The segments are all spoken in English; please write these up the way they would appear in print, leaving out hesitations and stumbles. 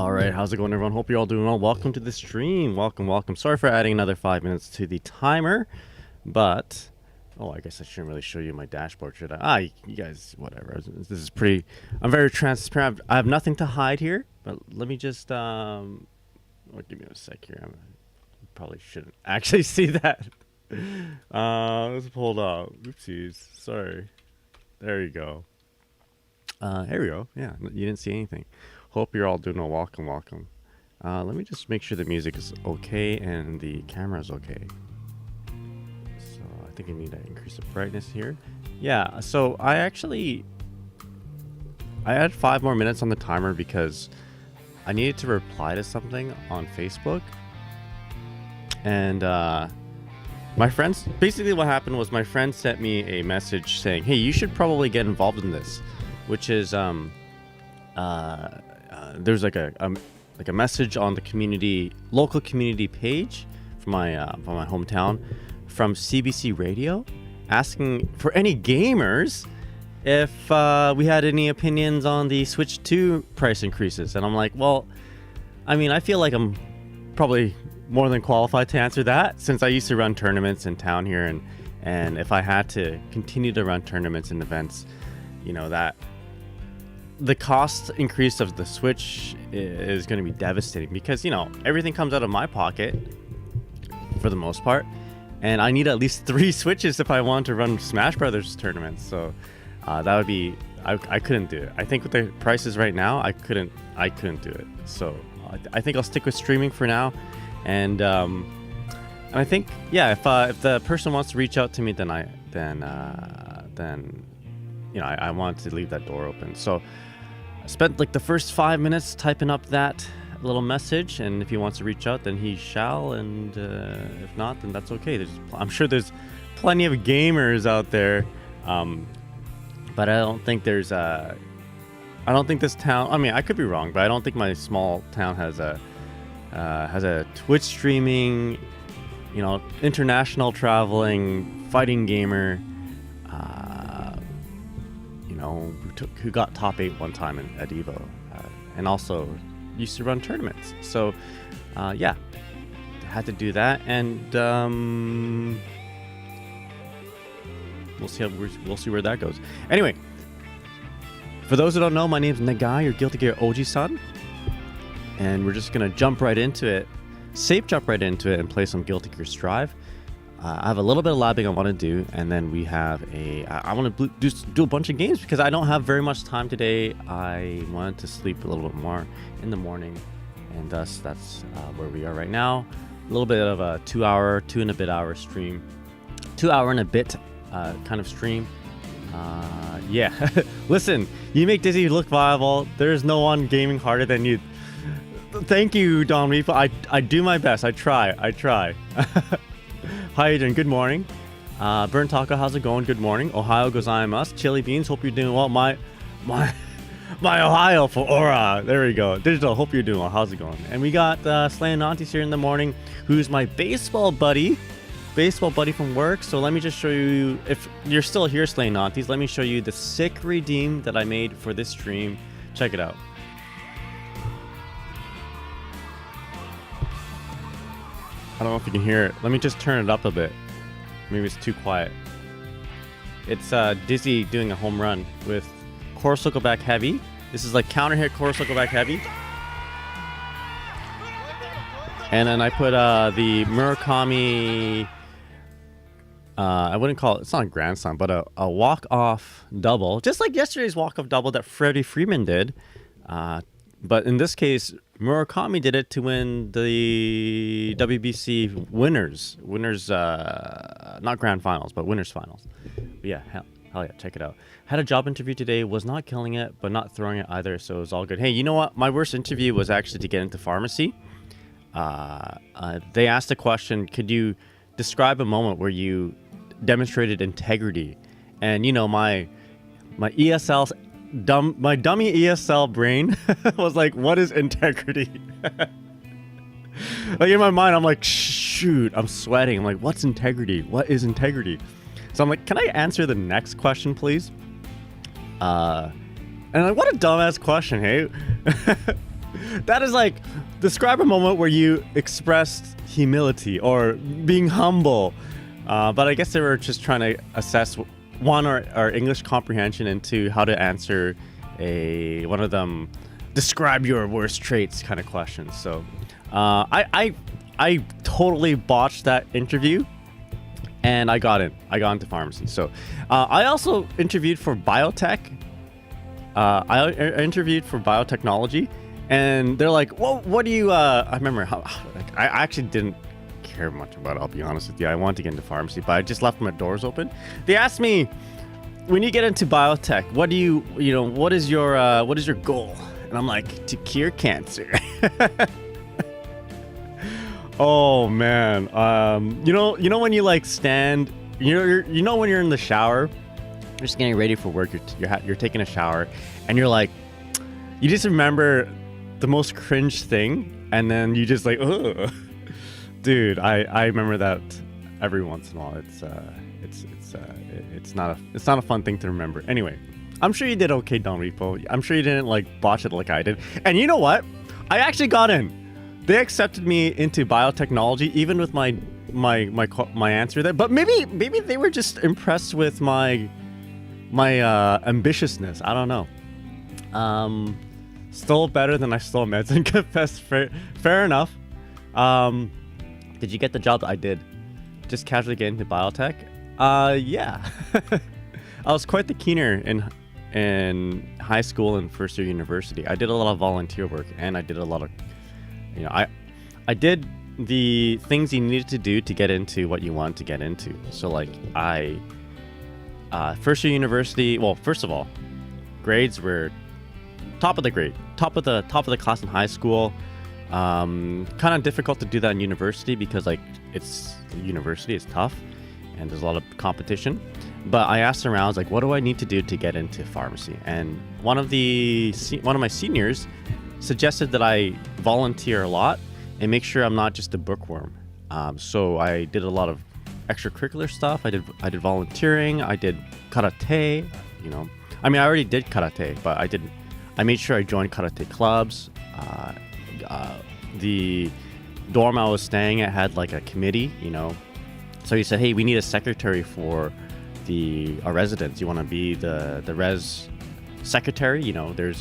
All right, how's it going, everyone? Hope you're all doing well. Welcome to the stream. Welcome. Sorry for adding another 5 minutes to the timer, but I guess I shouldn't really show you my dashboard, should I? You guys, whatever. This is pretty. I'm very transparent. I have nothing to hide here, but let me just give me a sec here. Probably shouldn't actually see that. Let's pull it up. Oopsies. Sorry. There you go. Here we go. Yeah, you didn't see anything. Hope you're all doing well. Welcome. Let me just make sure the music is okay and the camera is okay. So I think I need to increase the brightness here. Yeah, so I had 5 more minutes on the timer because I needed to reply to something on Facebook. And my friends, basically what happened was my friend sent me a message saying, hey, you should probably get involved in this, which is there's like a message on the local community page from my hometown from CBC Radio asking for any gamers if we had any opinions on the Switch 2 price increases. And I'm like, well, I mean, I feel like I'm probably more than qualified to answer that since I used to run tournaments in town here, and if I had to continue to run tournaments and events, you know, that the cost increase of the Switch is going to be devastating because, you know, everything comes out of my pocket for the most part, and I need at least 3 Switches if I want to run Smash Brothers tournaments. So that would be, I couldn't do it. I think with the prices right now, I couldn't do it. So I think I'll stick with streaming for now. And I think, yeah, if the person wants to reach out to me, then you know, I want to leave that door open. So I spent like the first 5 minutes typing up that little message, and if he wants to reach out, then he shall, and if not, then that's okay. I'm sure there's plenty of gamers out there, but I don't think this town, I mean, I could be wrong, but I don't think my small town has a Twitch streaming, you know, international traveling fighting gamer, you know, who got top 8 one time at Evo, and also used to run tournaments. So yeah, had to do that, and we'll see where that goes. Anyway, for those who don't know, my name's Nagai, your Guilty Gear OG-san. And we're just going to jump right into it, jump right into it and play some Guilty Gear Strive. I have a little bit of labbing I want to do, and then we have I want to do a bunch of games because I don't have very much time today. I wanted to sleep a little bit more in the morning, and thus that's where we are right now. A little bit of a 2 and a bit hour stream. 2 hour and a bit kind of stream. Yeah, listen, you make Dizzy look viable. There's no one gaming harder than you. Thank you, Don Reaper. I do my best. I try. Hi, Adrian. Good morning. Burn Taco, how's it going? Good morning. Ohio gozaimasu. Chili Beans, hope you're doing well. My Ohio for Aura. There we go. Digital, hope you're doing well. How's it going? And we got Slaying Nantes here in the morning, who's my baseball buddy from work. So let me just show you, if you're still here, Slaying Nantes, let me show you the sick redeem that I made for this stream. Check it out. I don't know if you can hear it. Let me just turn it up a bit. Maybe it's too quiet. It's Dizzy doing a home run with Core Circle Back Heavy. This is like counter hit Core Circle Back Heavy. And then I put the Murakami, I wouldn't call it, it's not a grand slam, but a walk-off double. Just like yesterday's walk-off double that Freddie Freeman did. But in this case, Murakami did it to win the WBC winners, not grand finals, but winners finals. But yeah, hell yeah, check it out. Had a job interview today, was not killing it, but not throwing it either, so it was all good. Hey, you know what? My worst interview was actually to get into pharmacy. They asked a question, could you describe a moment where you demonstrated integrity? And you know, my ESL... my dummy ESL brain was like, what is integrity? Like in my mind, I'm like, shoot, I'm sweating. I'm like, what's integrity? What is integrity? So I'm like, can I answer the next question, please? And like, what a dumbass question, hey? That is like, describe a moment where you expressed humility or being humble. But I guess they were just trying to assess one, our English comprehension, and two, how to answer one of them describe your worst traits kind of questions. So I totally botched that interview, and I got into pharmacy. So I also interviewed for biotech. I interviewed for biotechnology, and they're like, well, what do you I remember how like, I actually didn't care much about it, I'll be honest with you. I wanted to get into pharmacy, but I just left my doors open. They asked me, when you get into biotech, what is your goal? And I'm like, to cure cancer. Oh man. You know when you like stand, when you're in the shower, you're just getting ready for work, you're taking a shower, and you're like, you just remember the most cringe thing, and then you just like, ugh. Dude, I remember that every once in a while. It's not a fun thing to remember. Anyway, I'm sure you did okay, Don Repo. I'm sure you didn't like botch it like I did. And you know what? I actually got in. They accepted me into biotechnology, even with my answer there. But maybe they were just impressed with my ambitiousness. I don't know. Still better than I stole medicine. Confess. Fair enough. Did you get the job? I did. Just casually get into biotech. Yeah. I was quite the keener in high school and first year university. I did a lot of volunteer work, and I did a lot of, I did the things you needed to do to get into what you want to get into. So like first year university. Well, first of all, grades were top of the grade, top of the class in high school. Kind of difficult to do that in university because like university is tough and there's a lot of competition. But I asked around, I was like, what do I need to do to get into pharmacy? And one of my seniors suggested that I volunteer a lot and make sure I'm not just a bookworm. So I did a lot of extracurricular stuff. I did volunteering. I did karate. I already did karate, but I made sure I joined karate clubs. The dorm I was staying at had like a committee, so he said, hey, we need a secretary for our residents. You want to be the res secretary? There's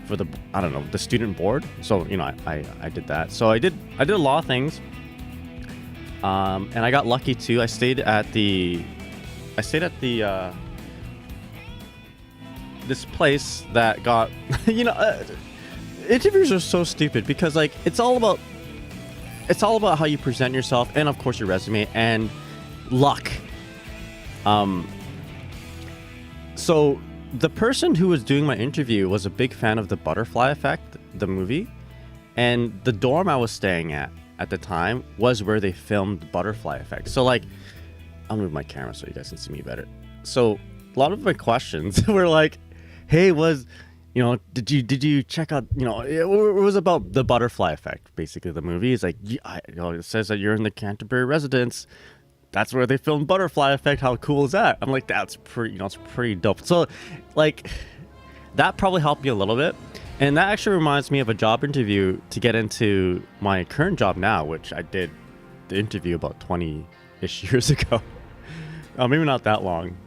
for the student board. So I did that. So I did a lot of things, and I got lucky too. I stayed at the this place that got interviews are so stupid because like it's all about how you present yourself, and of course your resume and luck. So the person who was doing my interview was a big fan of The Butterfly Effect, the movie, and the dorm I was staying at the time was where they filmed Butterfly Effect. So like, I'll move my camera so you guys can see me better. So a lot of my questions were like, hey, did you check out, it was about the butterfly effect, basically. The movie is like, it says that you're in the Canterbury residence. That's where they filmed Butterfly Effect. How cool is that? I'm like, that's pretty, it's pretty dope. So like that probably helped me a little bit. And that actually reminds me of a job interview to get into my current job now, which I did the interview about 20-ish years ago. Maybe not that long.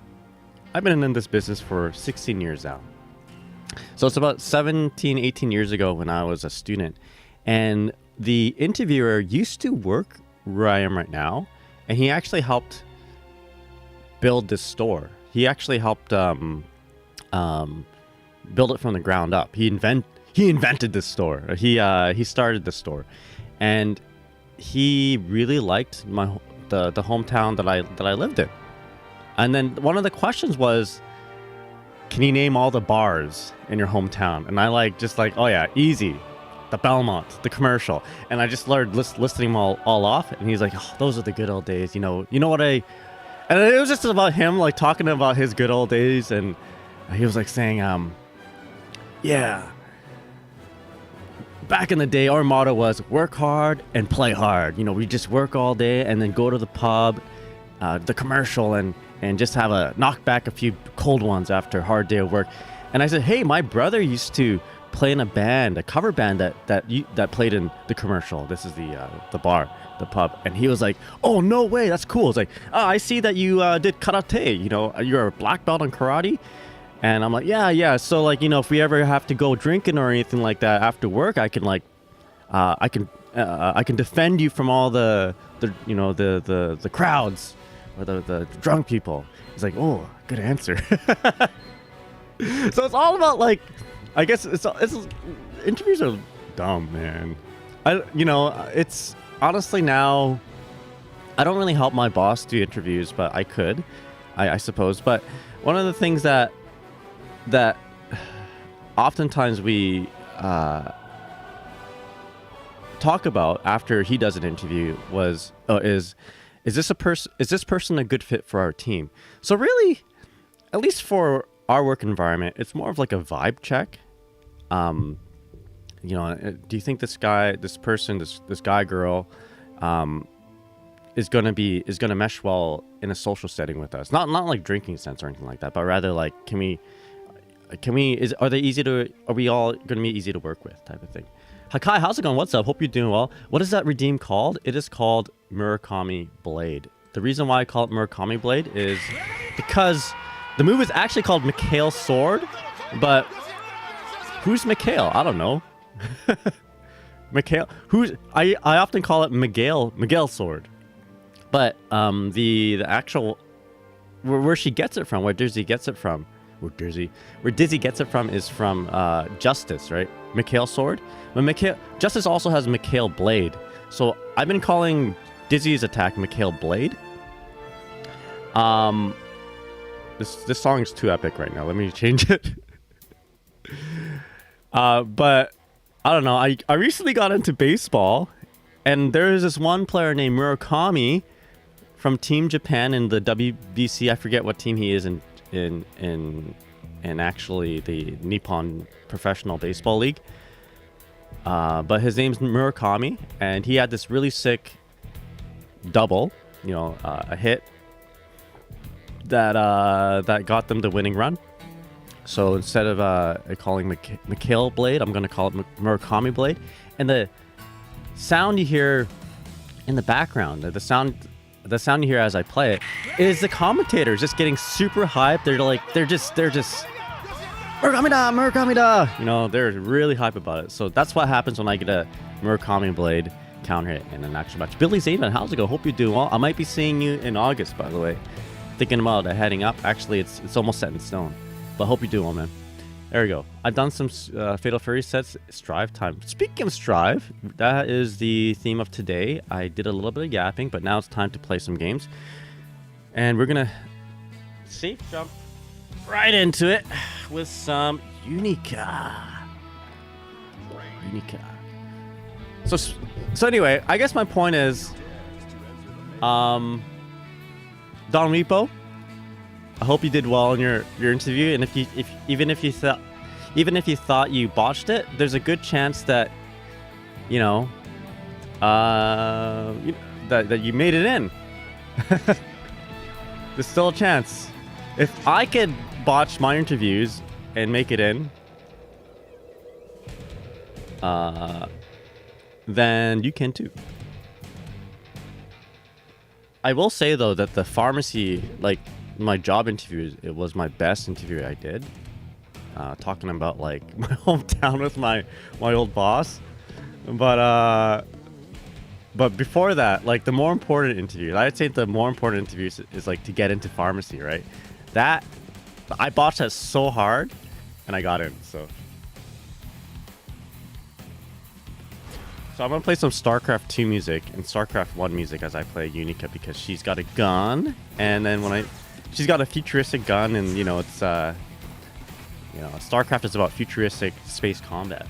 I've been in this business for 16 years now. So it's about 17, 18 years ago when I was a student. And the interviewer used to work where I am right now. And he actually helped build this store. He actually helped build it from the ground up. He invented this store. He started the store. And he really liked the hometown that I lived in. And then one of the questions was, can you name all the bars in your hometown? And I oh yeah, easy. The Belmont, the Commercial. And I just started listing them all off. And he's like, oh, those are the good old days. You know what and it was just about him like talking about his good old days. And he was like saying, yeah, back in the day, our motto was work hard and play hard. We just work all day and then go to the pub, the Commercial, and just knock back a few cold ones after a hard day of work. And I said, hey, my brother used to play in a band, a cover band that played in the commercial. This is the bar, the pub. And he was like, oh, no way, that's cool. It's like, oh, I see that you did karate, you know, you're a black belt in karate. And I'm like, yeah. So like, you know, if we ever have to go drinking or anything like that after work, I can like, I can defend you from all the you know, the crowds or the drunk people. He's like, oh, good answer. So it's all about like, I guess it's interviews are dumb, man. It's honestly now, I don't really help my boss do interviews, but I could, I suppose. But one of the things that oftentimes we talk about after he does an interview is this person a good fit for our team? So really, at least for our work environment, it's more of like a vibe check. You know, do you think this guy, this person, this guy, girl, is gonna mesh well in a social setting with us? Not like drinking sense or anything like that, but rather like, are we all gonna be easy to work with type of thing? Hakai, how's it going? What's up? Hope you're doing well. What is that redeem called? It is called Murakami Blade. The reason why I call it Murakami Blade is because the move is actually called Mikhail Sword, but who's Mikhail? I don't know. Mikhail, I often call it Miguel Sword, but the actual where she gets it from, where Dizzy gets it from is from Justice, right? Mikhail Sword, but Justice also has Mikhail Blade, so I've been calling Dizzy's attack Mikhail Blade. This song is too epic right now. Let me change it. But I don't know. I recently got into baseball, and there is this one player named Murakami from Team Japan in the WBC. I forget what team he is in actually the Nippon Professional Baseball League. But his name's Murakami, and he had this really sick double, you know, a hit that got them the winning run. So instead of calling Mikhail Blade, I'm going to call it Murakami Blade. And the sound you hear in the background, the sound you hear as I play it, is the commentators just getting super hyped. They're just Murakami da. You know, they're really hype about it. So that's what happens when I get a Murakami Blade counter hit in an actual match. Billy Zaven, how's it go? Hope you're doing well. I might be seeing you in August, by the way. Thinking about heading up. Actually, it's almost set in stone. But hope you're doing well, man. There we go. I've done some Fatal Fury sets. Strive time. Speaking of Strive, that is the theme of today. I did a little bit of yapping, but now it's time to play some games. And we're going to safe jump right into it with some Unika. So anyway, I guess my point is, Don Repo, I hope you did well in your interview, and even if you thought you botched it, there's a good chance that that you made it in. There's still a chance. If I could botch my interviews and make it in, then you can too. I will say though that the pharmacy, like my job interview, it was my best interview I did. Talking about like my hometown with my old boss, but before that, like the more important interviews, I'd say the more important interviews is like to get into pharmacy, right? That I botched that so hard, and I got in. So I'm gonna play some StarCraft 2 music and StarCraft 1 music as I play Unika, because she's got a gun, and then she's got a futuristic gun, and it's StarCraft is about futuristic space combat.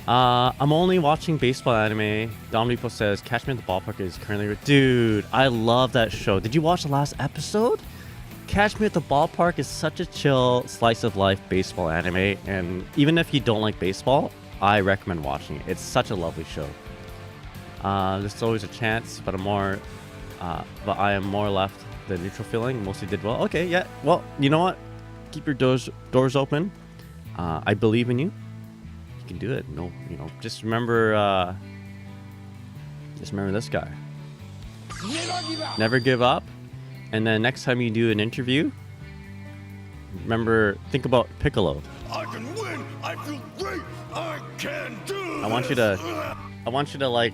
I'm only watching baseball anime. Dominico says Catch Me at the Ballpark is currently... Dude, I love that show. Did you watch the last episode? Catch Me at the Ballpark is such a chill slice of life baseball anime, and even if you don't like baseball, I recommend watching it. It's such a lovely show. There's always a chance, but I am more left the neutral feeling. Mostly did well. Okay, yeah. Well, you know what? Keep your doors open. I believe in you. You can do it. No, just remember this guy. Never give up. And then next time you do an interview, think about Piccolo. I can win. I feel great. I can do. I want you to like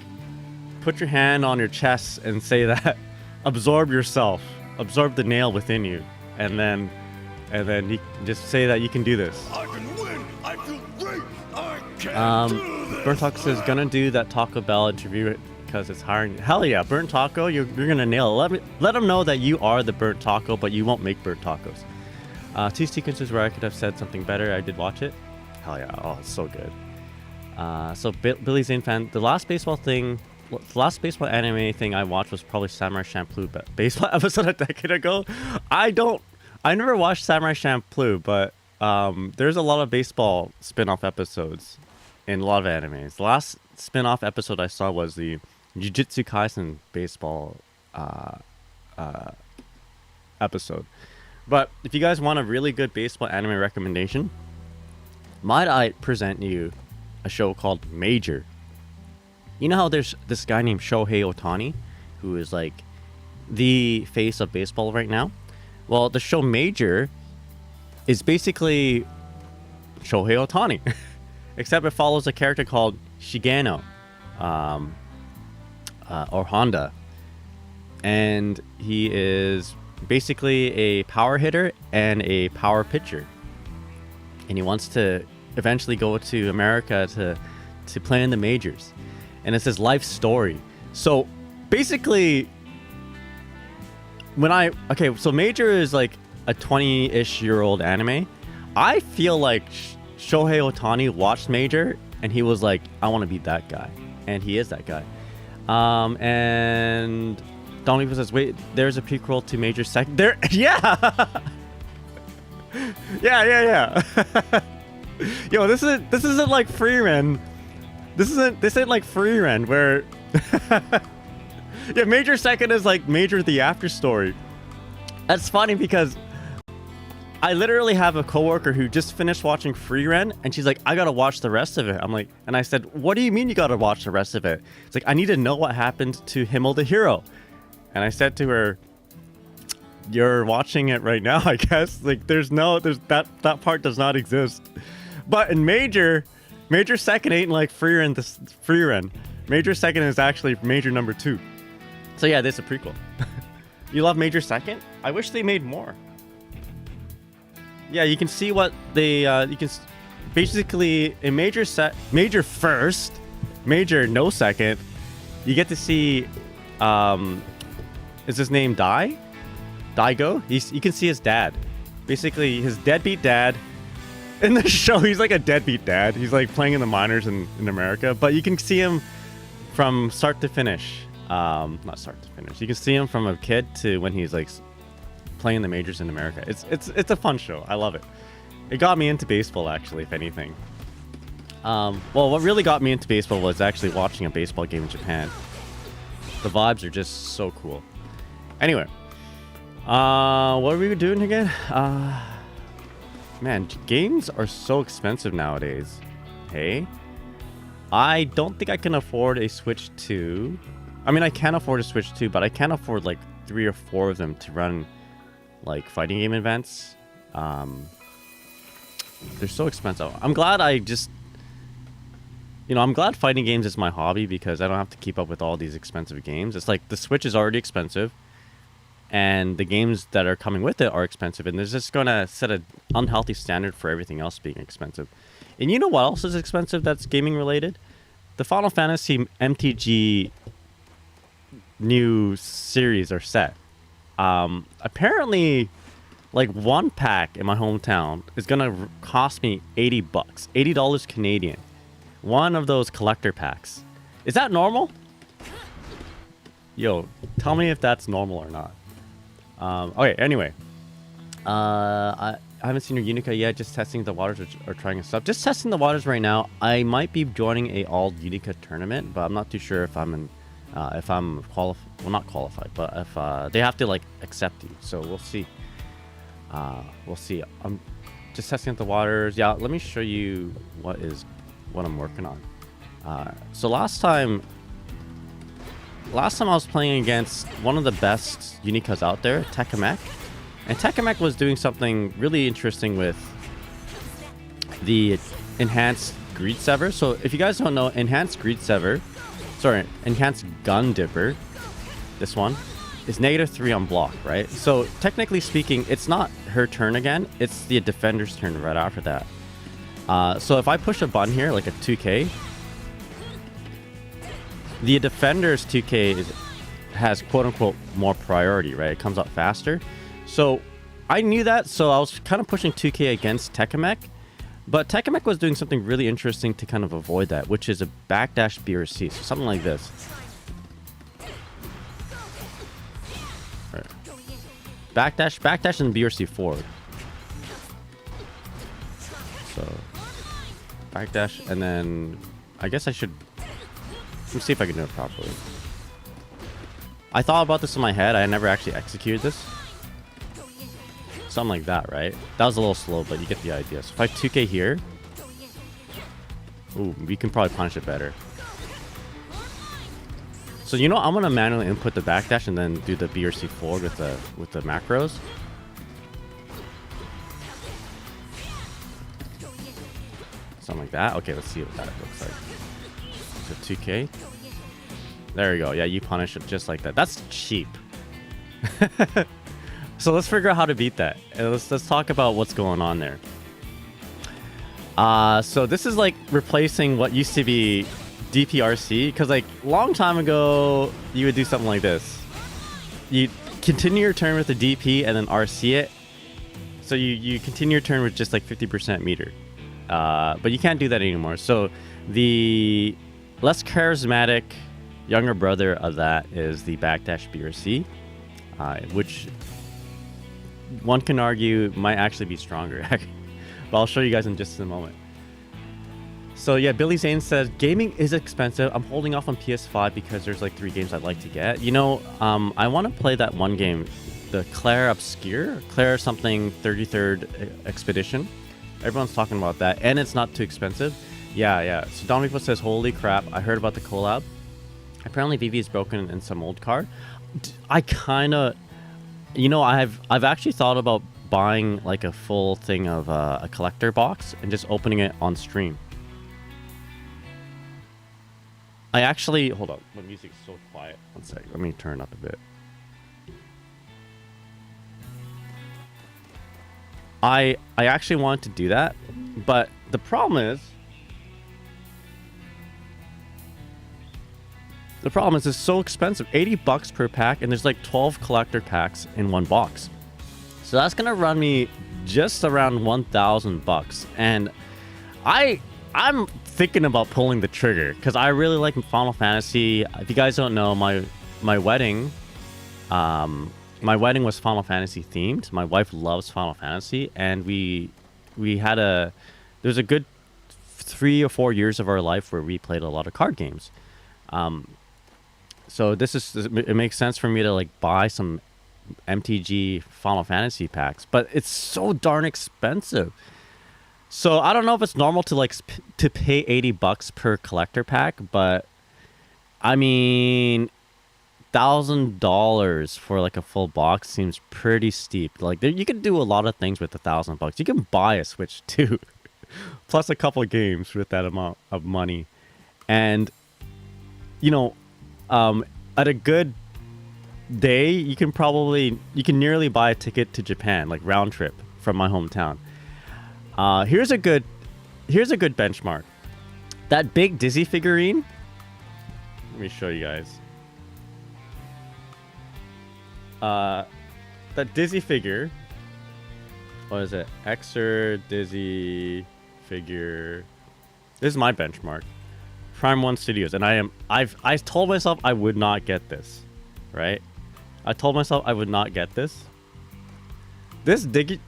put your hand on your chest and say that. Absorb yourself. Absorb the nail within you, and then you just say that you can do this. I can win. I feel great. I can do this. Burnt Taco is gonna do that Taco Bell interview because it's hiring. Hell yeah, Burnt Taco, you're gonna nail it. Let them know that you are the Burnt Taco, but you won't make burnt tacos. 2 sequences where I could have said something better. I did watch it. Hell yeah, oh, it's so good. So Billy Zane fan, the last baseball anime thing I watched was probably Samurai Champloo, but baseball episode a decade ago. I never watched Samurai Champloo, but there's a lot of baseball spin-off episodes in a lot of animes. The last spin-off episode I saw was the Jujutsu Kaisen baseball episode. But if you guys want a really good baseball anime recommendation, might I present you a show called Major. You know how there's this guy named Shohei Ohtani, who is like the face of baseball right now? Well, the show Major is basically Shohei Ohtani, except it follows a character called Shigeno, or Honda. And he is basically a power hitter and a power pitcher. And he wants to eventually go to America to play in the majors. And it's his life story. So basically, so Major is like a 20-ish year old anime. I feel like Shohei Ohtani watched Major and he was like, I want to be that guy. And he is that guy. And Donald says, wait, there's a prequel to Major second. There, yeah. yeah. Yo, this isn't like Freeman. This isn't like Freeman where yeah, Major second is like Major the after story. That's funny because I literally have a coworker who just finished watching Free Ren and she's like, I gotta watch the rest of it. I'm like, and I said, what do you mean you gotta watch the rest of it? It's like, I need to know what happened to Himmel the hero. And I said to her, you're watching it right now, I guess. Like, there's that part does not exist. But in Major second ain't like Free Ren. Major second is actually Major number 2. So yeah, this is a prequel. You love Major second? I wish they made more. Yeah, you can see what they you can basically in Major first, Major no second. You get to see is his name Daigo? You can see his dad. Basically, his deadbeat dad. In the show, he's like a deadbeat dad. He's like playing in the minors in America. But you can see him from start to finish. Not start to finish. You can see him from a kid to when he's like playing the majors in America. It's a fun show. I love it. It got me into baseball, actually, if anything. Well, what really got me into baseball was actually watching a baseball game in Japan. The vibes are just so cool. Anyway, what are we doing again? Man, games are so expensive nowadays. Hey, I don't think I can afford a Switch 2. I mean, I can afford a Switch 2, but I can't afford like 3 or 4 of them to run like fighting game events. They're so expensive. I'm glad I'm glad fighting games is my hobby because I don't have to keep up with all these expensive games. It's like the Switch is already expensive and the games that are coming with it are expensive, and there's just going to set an unhealthy standard for everything else being expensive. And you know what else is expensive that's gaming related? The Final Fantasy MTG new series or set. Apparently, like one pack in my hometown is gonna cost me $80, $80 Canadian. One of those collector packs. Is that normal? Yo, tell me if that's normal or not. Okay, anyway. I haven't seen your Unika yet, just testing the waters or trying stuff. Just testing the waters right now. I might be joining a all Unika tournament, but I'm not too sure if I'm qualified. Well, not qualified, but if they have to like accept you. So we'll see. We'll see. just testing out the waters. Yeah, let me show you what I'm working on. So last time I was playing against one of the best Unikas out there, Tekemek. And Tekemek was doing something really interesting with the enhanced greed sever. So if you guys don't know, enhanced gun dipper, this one, is -3 on block, right? So technically speaking, it's not her turn again, it's the defender's turn right after that. So if I push a button here, like a 2K, the defender's 2K has quote-unquote more priority, right? It comes up faster. So I knew that, so I was kind of pushing 2K against Tekemek. But Tekemek was doing something really interesting to kind of avoid that, which is a backdash B or C. So something like this. Right. Backdash and B or C forward. So backdash, and then I guess I should... Let me see if I can do it properly. I thought about this in my head. I never actually executed this. Something like that, right? That was a little slow, but you get the idea. So if I 2K here... Ooh, we can probably punish it better. So you know, I'm gonna manually input the backdash and then do the B or C forward with the macros. Something like that. Okay, let's see what that looks like. So 2K. There you go. Yeah, you punish it just like that. That's cheap. So let's figure out how to beat that. And let's talk about what's going on there. So this is like replacing what used to be DPRC, because like long time ago you would do something like this. You continue your turn with the DP and then RC it. So you continue your turn with just like 50% meter. But you can't do that anymore. So the less charismatic younger brother of that is the backdash B or C, which one can argue might actually be stronger. But I'll show you guys in just a moment. So yeah, Billy Zane says, gaming is expensive. I'm holding off on PS5 because there's like 3 games I'd like to get. You know, I want to play that one game, the Claire Obscure, Claire something 33rd Expedition. Everyone's talking about that, and it's not too expensive. Yeah. So Dominico says, holy crap, I heard about the collab. Apparently VV is broken in some old car. I kind of... You know, I've actually thought about buying like a full thing of a collector box and just opening it on stream. I actually... Hold on. My music is so quiet. One second. Let me turn it up a bit. I actually wanted to do that, but the problem is... it's so expensive. 80 bucks per pack, and there's like 12 collector packs in one box. So that's gonna run me just around 1,000 bucks. And I'm thinking about pulling the trigger because I really like Final Fantasy. If you guys don't know, my wedding was Final Fantasy themed. My wife loves Final Fantasy, and we had there's a good 3 or 4 years of our life where we played a lot of card games. So it makes sense for me to like buy some MTG Final Fantasy packs, but it's so darn expensive. So I don't know if it's normal to like to pay 80 bucks per collector pack, but I mean, $1,000 for like a full box seems pretty steep. Like you can do a lot of things with $1,000. You can buy a Switch too, plus a couple of games with that amount of money, and you know. At a good day, you can nearly buy a ticket to Japan, like round trip from my hometown. Here's a good benchmark. That big Dizzy figurine. Let me show you guys. That Dizzy figure. What is it? Xer Dizzy figure. This is my benchmark. Prime 1 Studios, and I told myself I would not get this, right? I told myself I would not get this. This Dizzy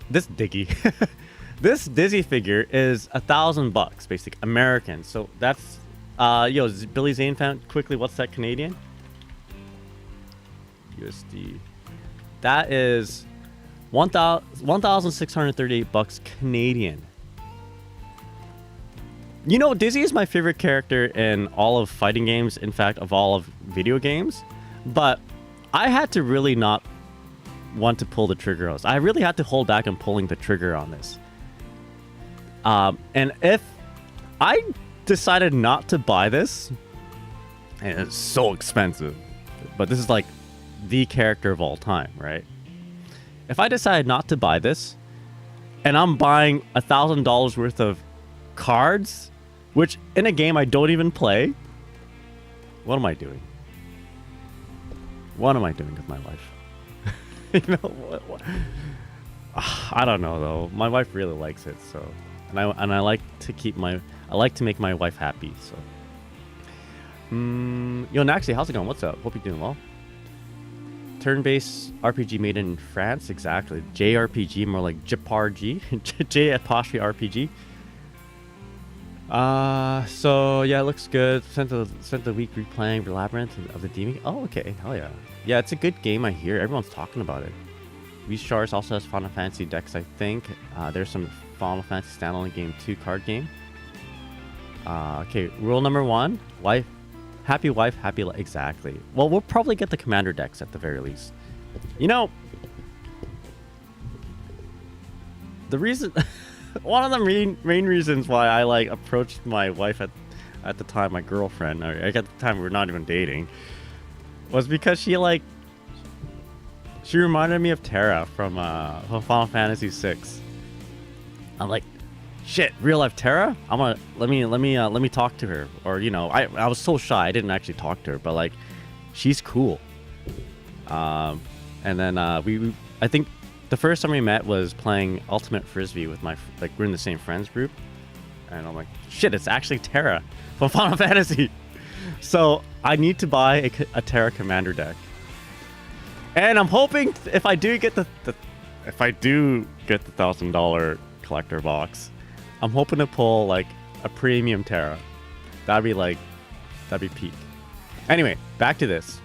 figure is $1,000 basically American. So that's Billy Zane fan, quickly, what's that Canadian? USD. That is $1,638 Canadian. You know, Dizzy is my favorite character in all of fighting games, in fact, of all of video games. But I had to really not want to pull the trigger on this. I really had to hold back on pulling the trigger on this. And if I decided not to buy this, and it's so expensive, but this is like the character of all time, right? If I decided not to buy this, and I'm buying $1,000 worth of cards, which in a game I don't even play, what am I doing? What am I doing with my life? You know what? I don't know though. My wife really likes it, so and I like to make my wife happy. So, yo, Naxi, how's it going? What's up? Hope you're doing well. Turn-based RPG made in France, exactly. JRPG, more like JRPG, J apostrophe RPG. So yeah, it looks good. Spent the week replaying the Labyrinth of the Demon. Oh, okay, hell yeah. Yeah, it's a good game. I hear everyone's talking about it. Restars also has Final Fantasy decks, I think. There's some Final Fantasy standalone game 2 card game. Okay, rule number 1: happy wife, happy life. Exactly. Well, we'll probably get the commander decks at the very least. You know, the reason. One of the main reasons why I like approached my wife at the time, my girlfriend, or at the time we were not even dating, was because she reminded me of Terra from Final Fantasy VI. I'm like, shit, real life Terra? Let me talk to her, or you know, I was so shy I didn't actually talk to her, but like, she's cool. And then I think. The first time we met was playing Ultimate Frisbee with we're in the same friends group. And I'm like, shit, it's actually Terra from Final Fantasy. So I need to buy a Terra Commander deck. And I'm hoping if I do get the $1,000 collector box, I'm hoping to pull like a premium Terra. That'd be peak. Anyway, back to this.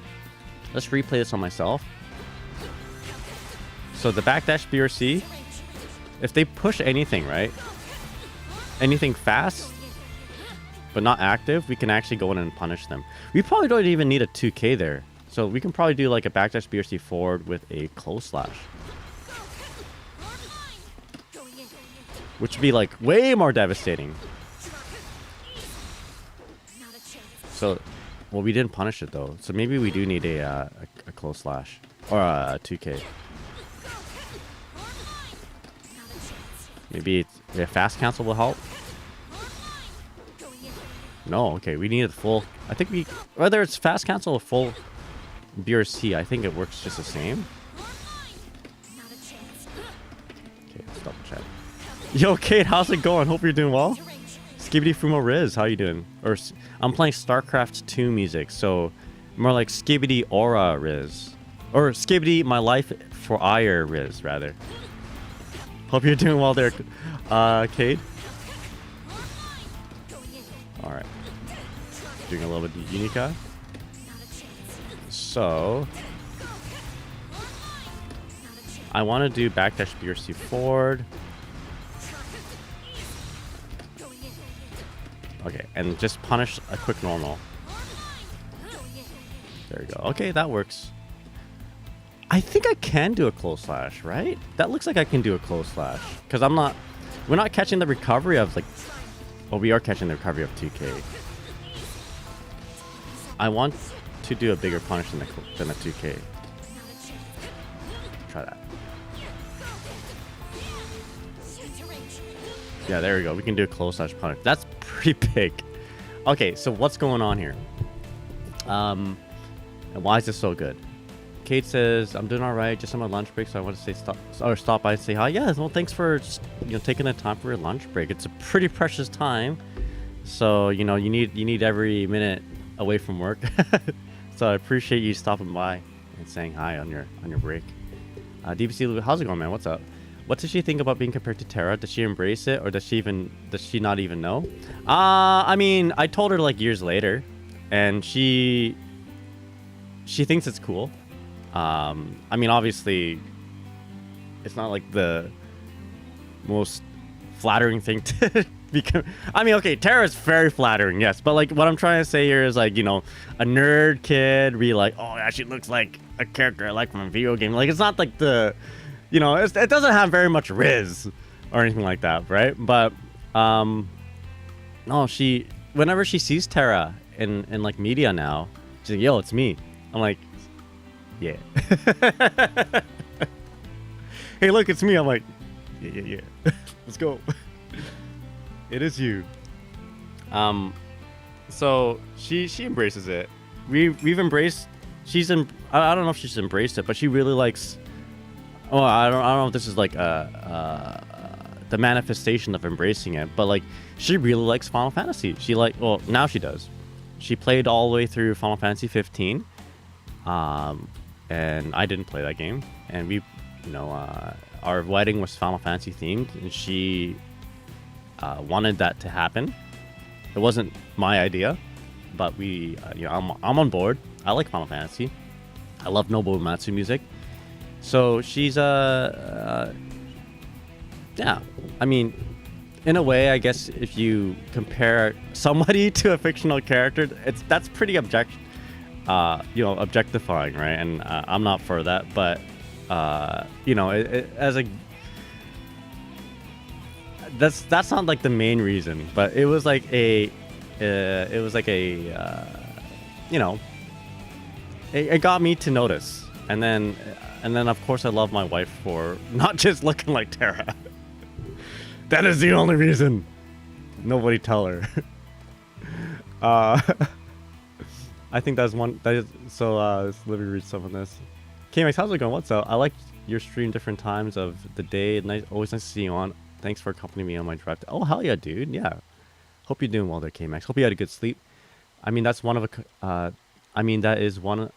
Let's replay this on myself. So the backdash BRC, if they push anything, right? Anything fast, but not active, we can actually go in and punish them. We probably don't even need a 2K there. So we can probably do like a backdash BRC forward with a close slash. Which would be like way more devastating. So, well, we didn't punish it though. So maybe we do need a close slash or a 2K. Maybe a fast cancel will help. No, okay, we need a full. I think whether it's fast cancel or full BRC, I think it works just the same. Okay, let's double check. Yo, Kate, how's it going? Hope you're doing well. Skibbity Fumo Riz, how you doing? Or I'm playing StarCraft 2 music, so more like Skibbity Aura Riz, or Skibbity My Life for Ire Riz rather. Hope you're doing well there, Cade. Alright. Doing a little bit of Unika. So I want to do backdash BRC forward. Okay, and just punish a quick normal. There you go. Okay, that works. I think I can do a close slash, right? That looks like I can do a close slash. Because we're not catching the recovery of like, well, we are catching the recovery of 2K. I want to do a bigger punish than a 2K. Try that. Yeah, there we go. We can do a close slash punish. That's pretty big. Okay, so what's going on here? And why is this so good? Kate says, I'm doing all right, just on my lunch break, so I want to say stop by and say hi. Yeah, well, thanks for taking the time for your lunch break. It's a pretty precious time, so you need every minute away from work. So I appreciate you stopping by and saying hi on your break. DBC, how's it going, man? What's up? What does she think about being compared to Terra? Does she embrace it, or does she not even know? I mean, I told her like years later, and she thinks it's cool. I mean, obviously, it's not like the most flattering thing to become. I mean, okay, Terra is very flattering, yes, but like what I'm trying to say here is like, you know, a nerd kid be like, oh yeah, she looks like a character I like from a video game. Like it's not like the, you know, it doesn't have very much riz or anything like that, right? But no, whenever she sees Terra in like media now, she's like, yo, it's me. I'm like, yeah. Hey, look, it's me. I'm like, yeah. Let's go. It is you. So she embraces it. We've embraced. I don't know if she's embraced it, but she really likes. Oh, I don't know if this is like the manifestation of embracing it, but like she really likes Final Fantasy. Now she does. She played all the way through Final Fantasy 15. And I didn't play that game, and we, you know, our wedding was Final Fantasy themed, and she wanted that to happen. It wasn't my idea, but we, you know, I'm on board. I like Final Fantasy. I love Nobuo Uematsu music, so she's yeah. I mean, in a way, I guess if you compare somebody to a fictional character, that's pretty you know, objectifying, right? And I'm not for that, but you know, that's not like the main reason, but it was like you know, it got me to notice, and then of course I love my wife for not just looking like Terra. That is the only reason. Nobody tell her. I think that's one. That is so. Let me read some of this. KMX, how's it going? What's up? I like your stream different times of the day. Always nice to see you on. Thanks for accompanying me on my drive. Oh hell yeah, dude. Yeah. Hope you're doing well there, KMX. Hope you had a good sleep. I mean, that's one of a. I mean, that is one.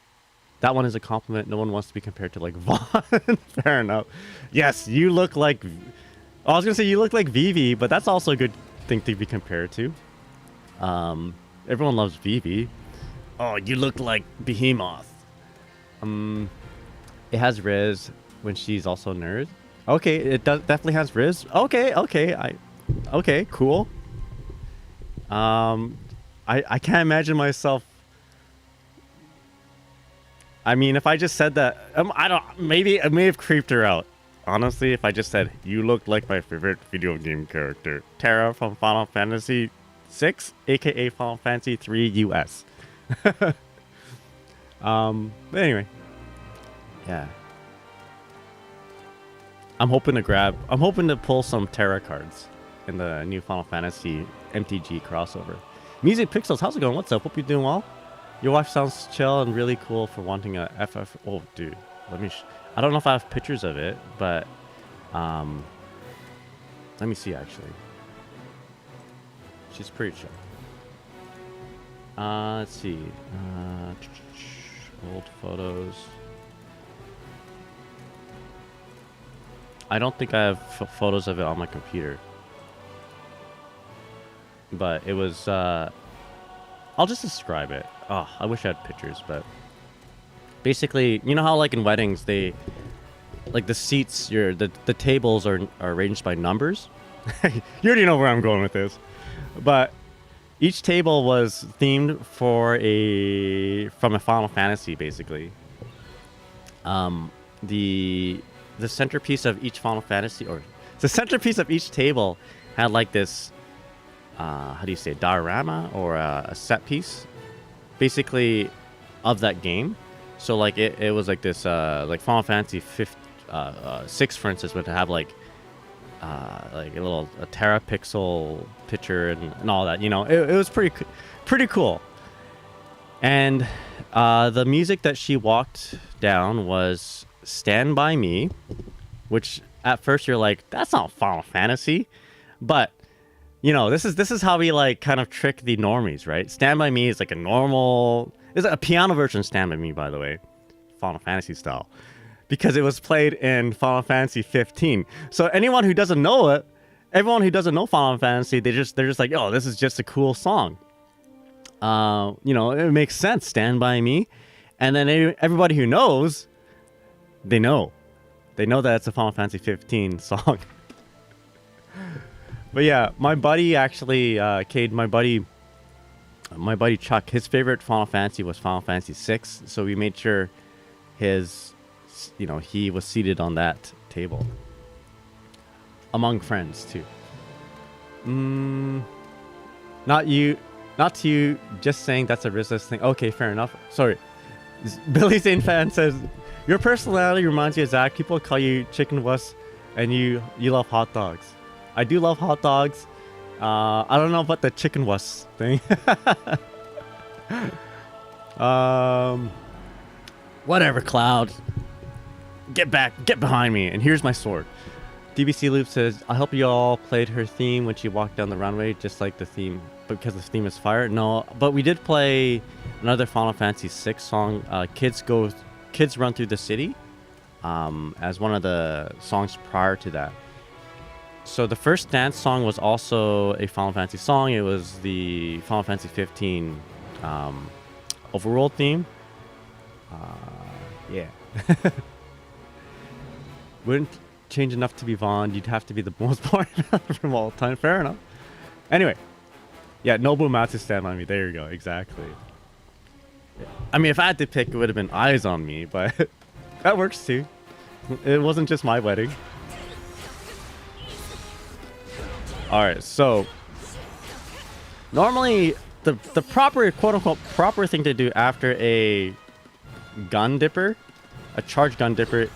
That one is a compliment. No one wants to be compared to like Vaughn. Fair enough. Yes, you look like. I was gonna say you look like Vivi, but that's also a good thing to be compared to. Everyone loves Vivi. Oh, you look like Behemoth. It has Riz when she's also nerd. Okay, it definitely has Riz. Okay, cool. I can't imagine myself. I mean, if I just said that, maybe it may have creeped her out. Honestly, if I just said, you look like my favorite video game character, Terra from Final Fantasy VI, aka Final Fantasy 3 US. But anyway, yeah. I'm hoping to pull some Terra cards in the new Final Fantasy MTG crossover. Music Pixels, how's it going? What's up? Hope you're doing well. Your wife sounds chill and really cool for wanting a FF. Oh, dude, I don't know if I have pictures of it, but let me see actually. She's pretty chill. Let's see. Old photos. I don't think I have photos of it on my computer. But it was, I'll just describe it. Oh, I wish I had pictures, but basically, you know how like in weddings, like the seats, the tables are arranged by numbers? You already know where I'm going with this. But each table was themed from a Final Fantasy, basically. The centerpiece of each Final Fantasy, or the centerpiece of each table had like this, how do you say, diorama or a set piece, basically, of that game. So like it was like this, like Final Fantasy 6, for instance, would have like a terapixel picture and all that. You know, it was pretty cool. And the music that she walked down was "Stand By Me," which at first you're like, that's not Final Fantasy, but you know, this is how we like kind of trick the normies, right? "Stand By Me" is like it's a piano version of "Stand By Me," by the way, Final Fantasy style, because it was played in Final Fantasy 15. So everyone who doesn't know Final Fantasy, they're just like, oh, this is just a cool song. You know, it makes sense, "Stand By Me," and then everybody who knows, they know. They know that it's a Final Fantasy 15 song. But yeah, my buddy actually, Cade, my buddy Chuck, his favorite Final Fantasy was Final Fantasy 6. So we made sure he was seated on that table. Among friends, too. Not you, just saying that's a racist thing. Okay, fair enough. Sorry. Billy Zane fan says, your personality reminds you of Zach. People call you chicken wuss, and you love hot dogs. I do love hot dogs. I don't know about the chicken wuss thing. Whatever, Cloud. Get behind me, and here's my sword. DBC Loop says, I hope you all played her theme when she walked down the runway, just like the theme, because the theme is fire. No, but we did play another Final Fantasy 6 song, Kids Run Through the City, as one of the songs prior to that. So the first dance song was also a Final Fantasy song. It was the Final Fantasy 15 overworld theme. Yeah. Wouldn't change enough to be Vaughn. You'd have to be the most boring from all time. Fair enough. Anyway. Yeah, Nobu Matsu stand on me. There you go. Exactly. I mean, if I had to pick, it would have been Eyes on Me, but that works too. It wasn't just my wedding. Alright, so normally the proper, quote-unquote, proper thing to do after a gun dipper, a charged gun dipper,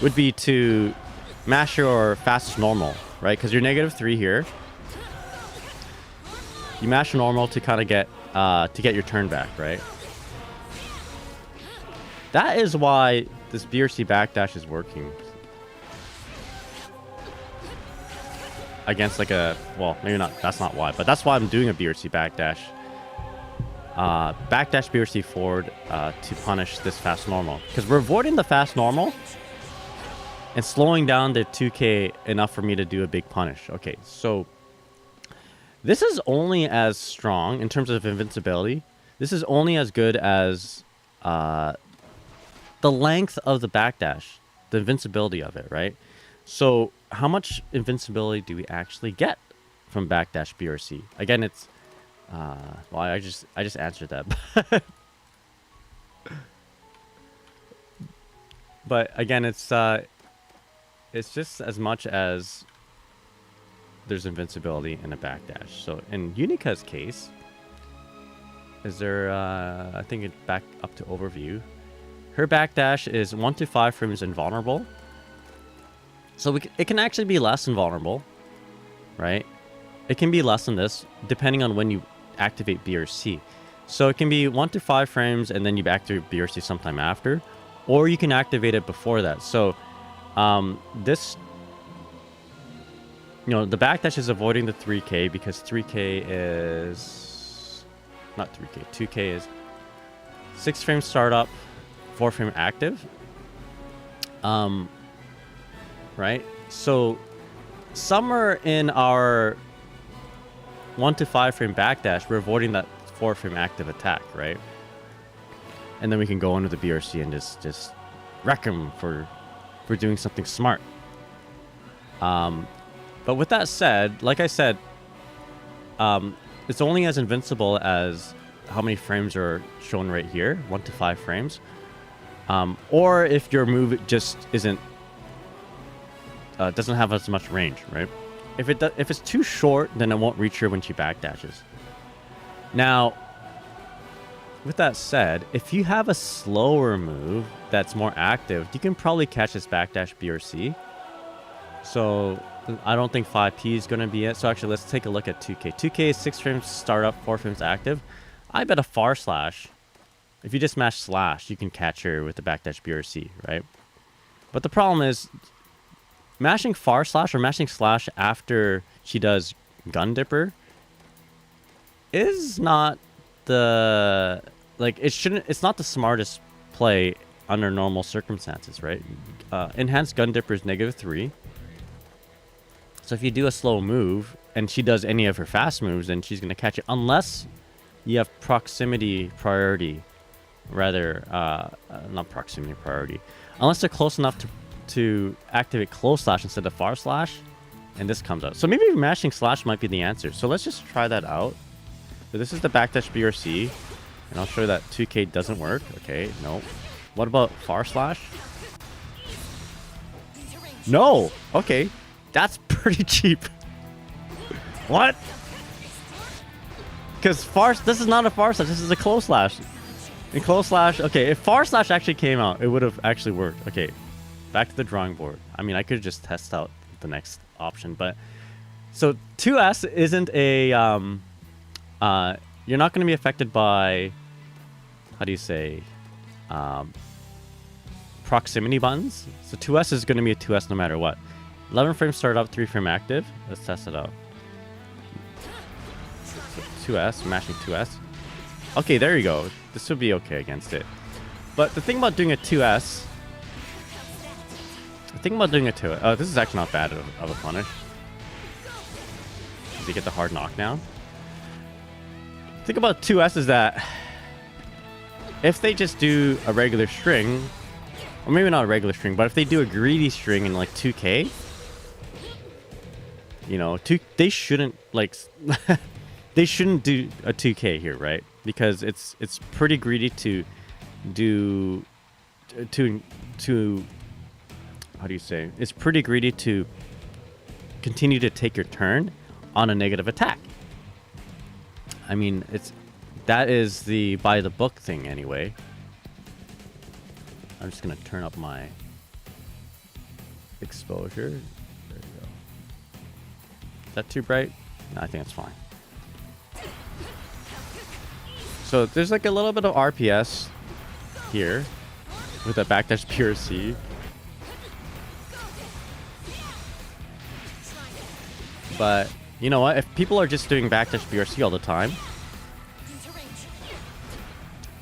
would be to mash your fast normal, right? Because you're -3 here. You mash normal to kind of get your turn back, right? That is why this BRC backdash is working. Against like a, well, maybe not, that's not why, but that's why I'm doing a BRC backdash. Backdash BRC forward to punish this fast normal. Because we're avoiding the fast normal and slowing down the 2K enough for me to do a big punish. Okay, so this is only as strong in terms of invincibility. This is only as good as the length of the backdash, the invincibility of it, right? So how much invincibility do we actually get from backdash BRC? Again, it's well, I just answered that. But again, it's just as much as there's invincibility in a backdash. So in Unika's case, is there I think it back up to overview. Her backdash is 1 to 5 frames invulnerable. So it can actually be less invulnerable, right? It can be less than this, depending on when you activate BRC. So it can be 1 to 5 frames, and then you activate BRC sometime after, or you can activate it before that. So this, the backdash is avoiding the 3K because 3K is not 3K. 2K is 6 frame startup, 4 frame active. Right? So somewhere in our 1 to 5 frame backdash, we're avoiding that 4 frame active attack, right? And then we can go into the BRC and just wreck him for doing something smart. But with that said, like I said, it's only as invincible as how many frames are shown right here, 1 to 5 frames. Or if your move just doesn't have as much range, right? If it's too short, then it won't reach her when she backdashes. Now, with that said, if you have a slower move that's more active, you can probably catch this backdash BRC. So I don't think 5P is going to be it. So actually, let's take a look at 2K. 2K is 6 frames startup, 4 frames active. I bet a far slash, if you just mash slash, you can catch her with the backdash BRC, right? But the problem is, mashing far slash or mashing slash after she does gun dipper is not the, it's not the smartest play under normal circumstances, right? Enhanced gun dipper is -3. So if you do a slow move and she does any of her fast moves, then she's going to catch it unless you have proximity priority, rather, not proximity priority, unless they're close enough to activate close slash instead of far slash, and this comes out. So maybe mashing slash might be the answer. So let's just try that out. So this is the backdash BRC, and I'll show you that 2K doesn't work. Okay, no. What about far slash? No. Okay, that's pretty cheap. What? Because this is not a far slash. This is a close slash. And close slash. Okay, if far slash actually came out, it would have actually worked. Okay, back to the drawing board. I mean, I could just test out the next option, but so 2S isn't a you're not going to be affected by, how do you say, proximity buttons. So 2S is going to be a 2S no matter what. 11 frames start up, 3 frame active. Let's test it out. So 2S, mashing 2S. Okay, there you go. This would be okay against it. But the thing about doing a 2S, oh, this is actually not bad of a punish. Does he get the hard knockdown? The thing about 2S is that if they just do a regular string, or maybe not a regular string, but if they do a greedy string in like 2K, you know, they shouldn't like they shouldn't do a 2K here, right? Because it's pretty greedy to do to how do you say? It's pretty greedy to continue to take your turn on a negative attack. I mean, that is the by the book thing anyway. I'm just gonna turn up my exposure. There you go. Is that too bright? No, I think it's fine. So there's like a little bit of RPS here with a backdash PRC. But you know what? If people are just doing backdash BRC all the time,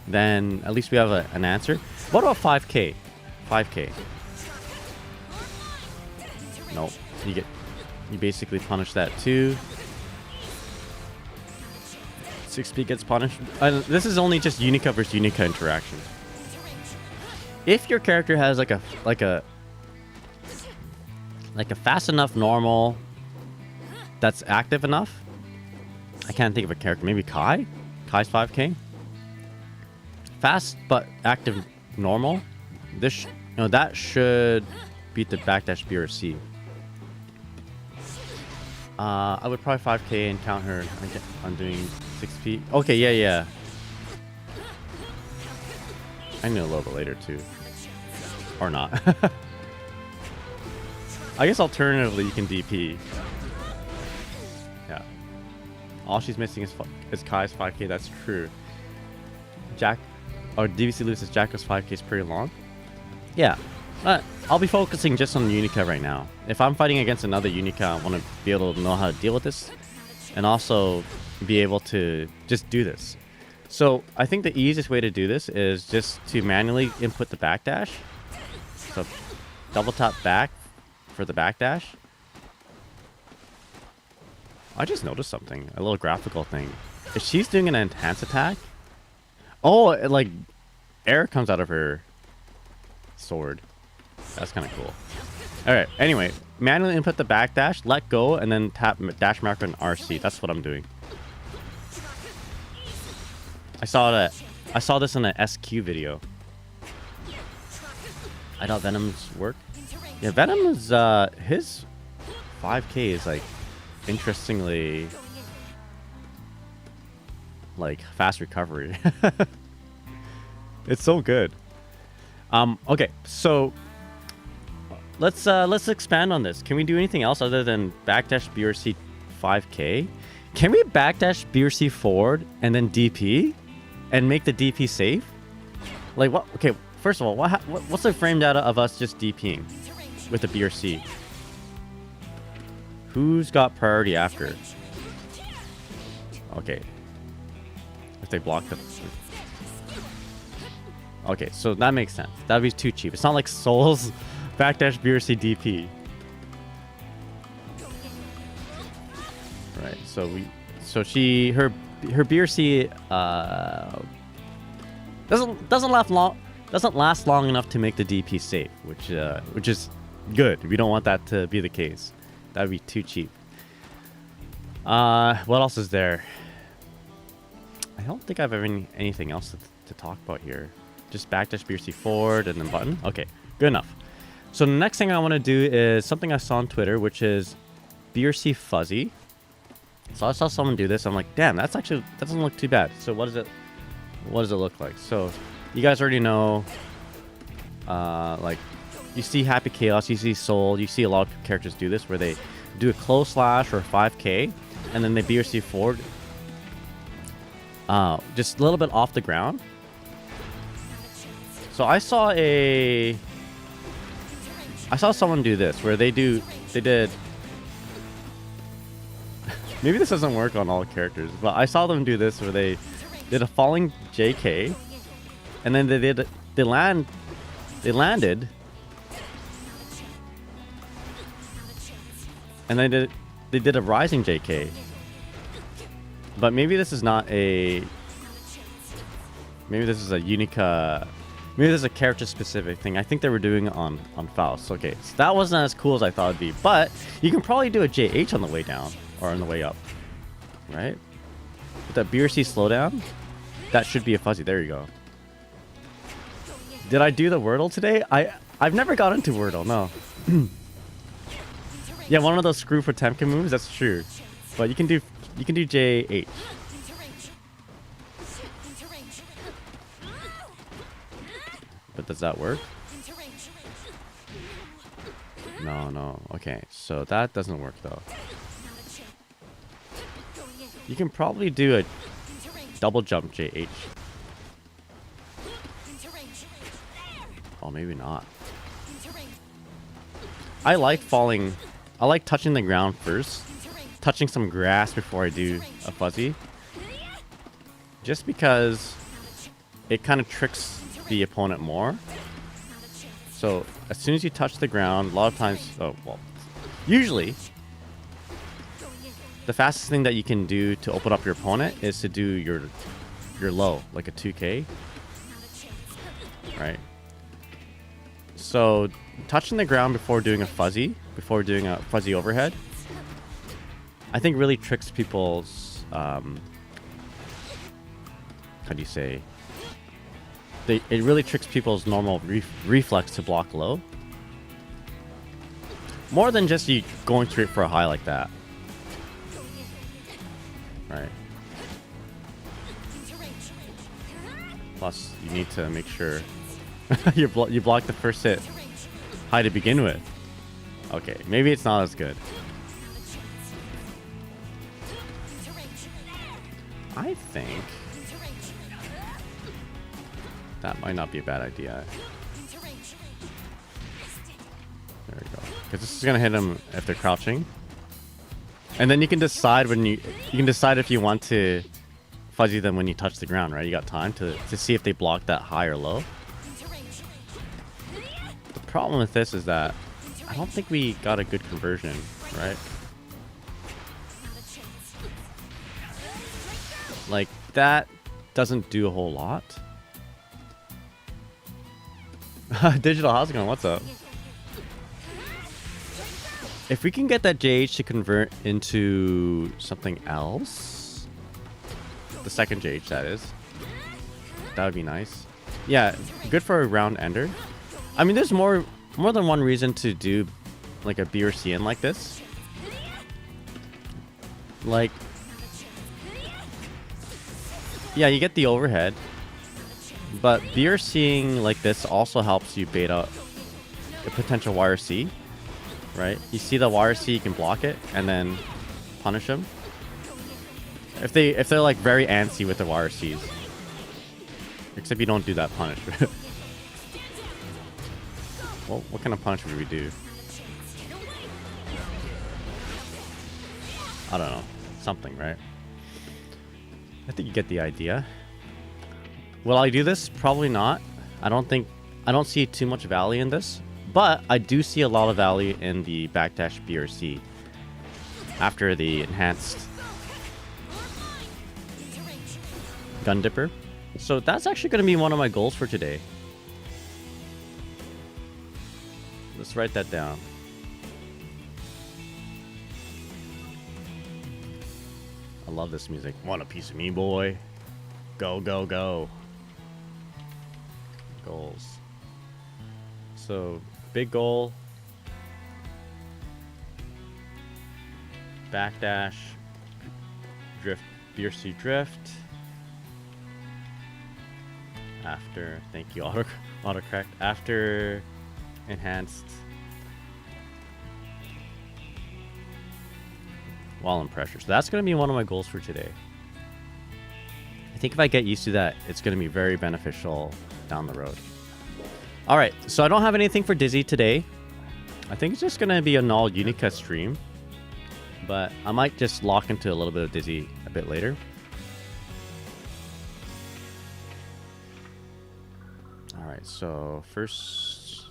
then at least we have an answer. What about 5K? 5K. Nope. You basically punish that too. 6P gets punished. This is only just Unika versus Unika interaction. If your character has like a fast enough normal that's active enough. I can't think of a character. Maybe Kai? Kai's 5K? Fast but active normal. That should beat the backdash BRC. I would probably 5K and count her on doing 6P. Okay, yeah. I knew a little bit later too. Or not. I guess alternatively you can DP. Yeah. All she's missing is Kai's 5K. That's true. DVC Lewis says Jacko's 5K is pretty long. Yeah. I'll be focusing just on Unika right now. If I'm fighting against another Unika, I want to be able to know how to deal with this. And also be able to just do this. So I think the easiest way to do this is just to manually input the backdash. So double tap back for the backdash. I just noticed something, a little graphical thing. If she's doing an enhance attack, like air comes out of her sword. That's kind of cool. All right. Anyway, manually input the backdash, let go, and then tap dash marker and RC. That's what I'm doing. I saw this in an SQ video. I thought Venom's work. Yeah, Venom is his 5K is like interestingly like fast recovery. It's so good. Okay, so let's expand on this. Can we do anything else other than backdash BRC 5K? Can we backdash BRC forward and then DP and make the DP safe? Like what? Okay, first of all, what's the frame data of us just DPing with the BRC? Who's got priority after? Okay. If they block the... Okay, so that makes sense. That'd be too cheap. It's not like Soul's backdash BRC DP. Right, so her BRC doesn't last long enough to make the DP safe, which is Good. We don't want that to be the case. That would be too cheap. What else is there? I don't think I have anything else to talk about here. Just backdash BRC forward and then button. Okay, good enough. So the next thing I want to do is something I saw on Twitter, which is BRC fuzzy. So I saw someone do this. I'm like, damn, that doesn't look too bad. So what does it look like? So you guys already know, like you see Happy Chaos, you see Soul, you see a lot of characters do this where they do a close slash or a 5K and then they BRC forward just a little bit off the ground. So I saw someone do this where they did maybe this doesn't work on all characters, but I saw them do this where they did a falling JK and then they landed and they did a rising JK. But maybe this is not maybe this is a Unika. Maybe there's a character specific thing. I think they were doing it on Faust. Okay, so that wasn't as cool as I thought it'd be. But you can probably do a JH on the way down or on the way up, right? With that BRC slowdown, that should be a fuzzy. There you go. Did I do the Wordle today? I've never got into Wordle. No. Yeah, one of those screw for Temka moves. That's true. But you can do JH. But does that work? No. Okay, so that doesn't work though. You can probably do a double jump JH. Oh, maybe not. I like touching the ground first. Touching some grass before I do a fuzzy. Just because it kind of tricks the opponent more. So as soon as you touch the ground, a lot of times, usually the fastest thing that you can do to open up your opponent is to do your low, like a 2K, right? So touching the ground before doing a fuzzy overhead, I think really tricks people's how do you say? It really tricks people's normal reflex to block low. More than just you going straight for a high like that. Right. Plus, you need to make sure you block the first hit high to begin with. Okay, maybe it's not as good. I think that might not be a bad idea. There we go. Because this is gonna hit them if they're crouching, and then you can decide if you want to fuzzy them when you touch the ground. Right? You got time to see if they block that high or low. The problem with this is that I don't think we got a good conversion. Right? Like that doesn't do a whole lot. Digital, how's it going? What's up? If we can get that JH to convert into something else, the second JH that is, that would be nice. Yeah, good for a round ender. I mean, there's more than one reason to do like a BRCN like this. Like, yeah, you get the overhead. But BRCing like this also helps you bait out a potential YRC, right? You see the YRC, you can block it and then punish them. If they're like very antsy with the YRCs, except you don't do that punish. Well, what kind of punishment would we do? I don't know, something, right? I think you get the idea. Will I do this? Probably not. I don't see too much value in this, but I do see a lot of value in the backdash BRC after the enhanced gun dipper. So that's actually going to be one of my goals for today. This write that down. I love this music. Want a piece of me, boy? Go, go, go. Goals. So, big goal. Backdash. Drift. Fiercely drift. After. Thank you, autocorrect. After enhanced. While in pressure. So that's going to be one of my goals for today. I think if I get used to that, it's going to be very beneficial down the road. All right, so I don't have anything for Dizzy today. I think it's just going to be an all Unika stream, but I might just lock into a little bit of Dizzy a bit later. All right, so first,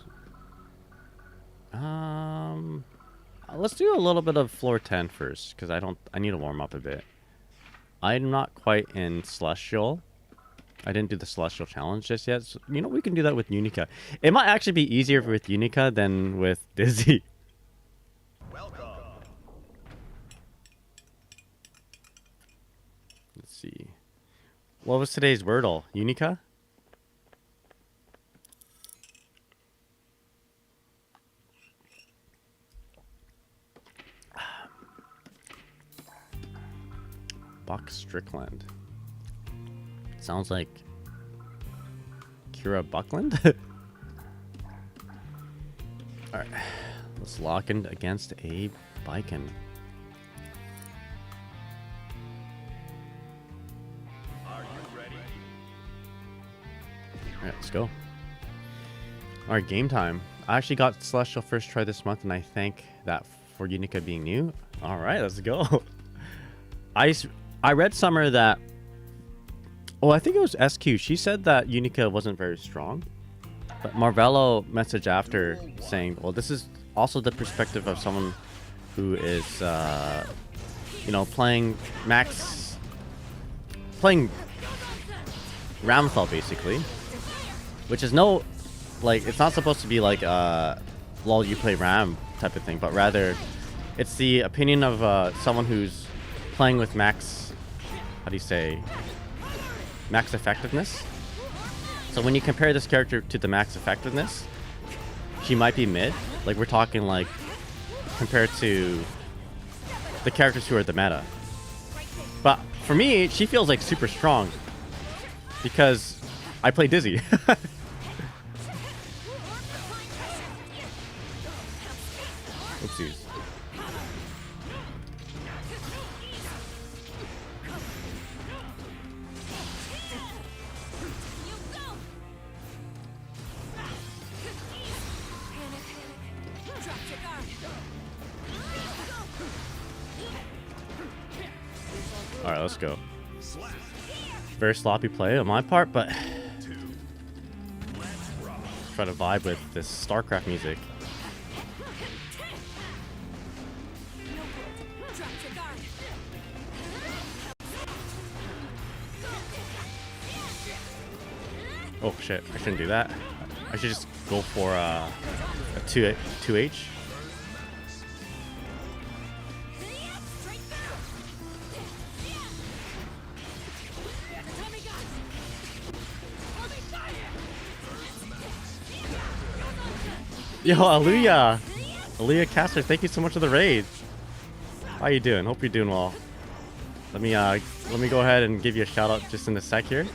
let's do a little bit of floor 10 first, because I need to warm up a bit. I'm not quite in Celestial. I didn't do the Celestial Challenge just yet. So, you know, we can do that with Unika. It might actually be easier with Unika than with Dizzy. Welcome. Let's see. What was today's Wordle? Unika? Buck Strickland. Sounds like Kira Buckland. Alright. Let's lock in against a Biken. Are you ready? Alright, let's go. Alright, game time. I actually got Celestial first try this month, and I thank that for Unika being new. Alright, let's go. I read somewhere that, oh, I think it was SQ. She said that Unika wasn't very strong. But Marvello messaged after saying, well, this is also the perspective of someone who is, you know, playing Ramthal, basically. Which is no, like, it's not supposed to be like, lol, you play Ram type of thing. But rather, it's the opinion of someone who's playing with max, how do you say, max effectiveness. So when you compare this character to the max effectiveness, she might be mid. Like, we're talking like compared to the characters who are the meta. But for me, she feels like super strong because I play Dizzy. Oopsies. Alright, let's go. Very sloppy play on my part, but try to vibe with this StarCraft music. Oh shit, I shouldn't do that. I should just go for a 2H. Yo, Aaliyah Caster, thank you so much for the raid. How you doing? Hope you're doing well. Let me go ahead and give you a shout out just in a sec here.